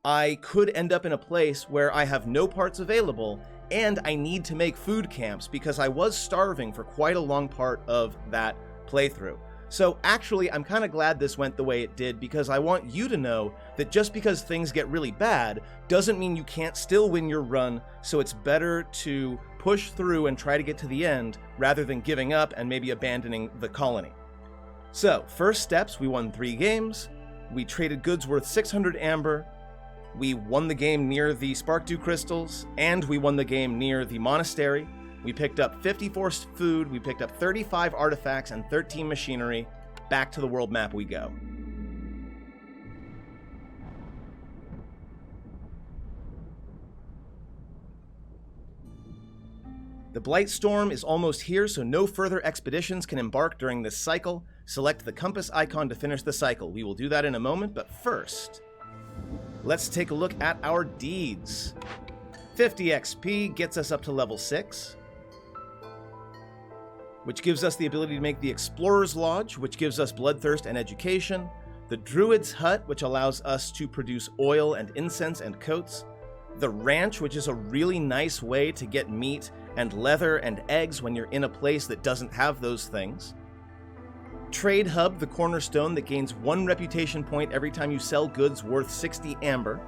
S1: I could end up in a place where I have no parts available and I need to make food camps because I was starving for quite a long part of that playthrough. So actually, I'm kind of glad this went the way it did because I want you to know that just because things get really bad doesn't mean you can't still win your run, so it's better to push through and try to get to the end rather than giving up and maybe abandoning the colony. So, first steps, we won 3 games, we traded goods worth 600 amber, we won the game near the Spark Dew crystals, and we won the game near the monastery. We picked up 54 food, we picked up 35 artifacts, and 13 machinery. Back to the world map we go. The Blight Storm is almost here, so no further expeditions can embark during this cycle. Select the compass icon to finish the cycle. We will do that in a moment, but first, let's take a look at our deeds. 50 XP gets us up to level 6, which gives us the ability to make the Explorer's Lodge, which gives us Bloodthirst and Education, the Druid's Hut, which allows us to produce oil and incense and coats, the Ranch, which is a really nice way to get meat and leather and eggs when you're in a place that doesn't have those things, Trade Hub, the cornerstone that gains 1 reputation point every time you sell goods worth 60 amber.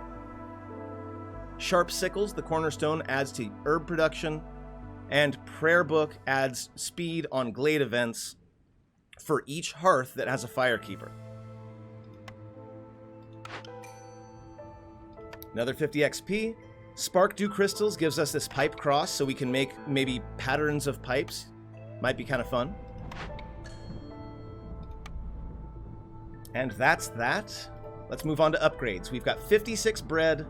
S1: Sharp Sickles, the cornerstone, adds to herb production. And Prayer Book adds speed on glade events for each hearth that has a firekeeper. Another 50 XP. Spark Dew Crystals gives us this pipe cross so we can make maybe patterns of pipes. Might be kind of fun. And that's that. Let's move on to upgrades. We've got 56 bread,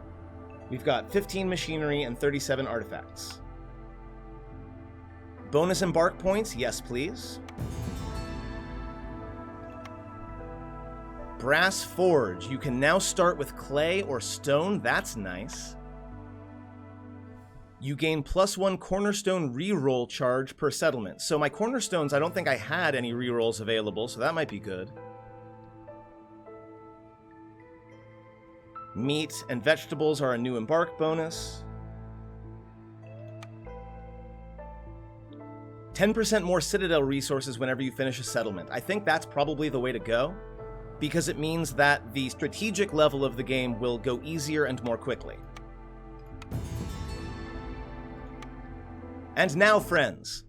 S1: we've got 15 machinery, and 37 artifacts. Bonus embark points, yes please. Brass Forge, you can now start with clay or stone, that's nice. You gain +1 cornerstone reroll charge per settlement. So my cornerstones, I don't think I had any rerolls available, so that might be good. Meat and vegetables are a new embark bonus. 10% more Citadel resources whenever you finish a settlement. I think that's probably the way to go, because it means that the strategic level of the game will go easier and more quickly. And now, friends,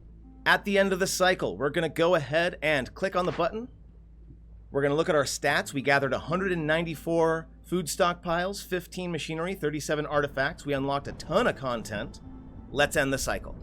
S1: at the end of the cycle, we're going to go ahead and click on the button. We're going to look at our stats. We gathered 194 food stockpiles, 15 machinery, 37 artifacts. We unlocked a ton of content. Let's end the cycle.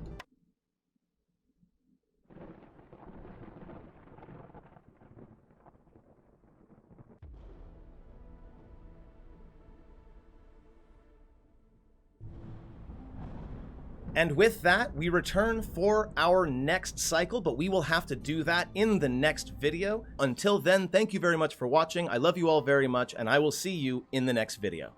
S1: And with that, we return for our next cycle, but we will have to do that in the next video. Until then, thank you very much for watching. I love you all very much, and I will see you in the next video.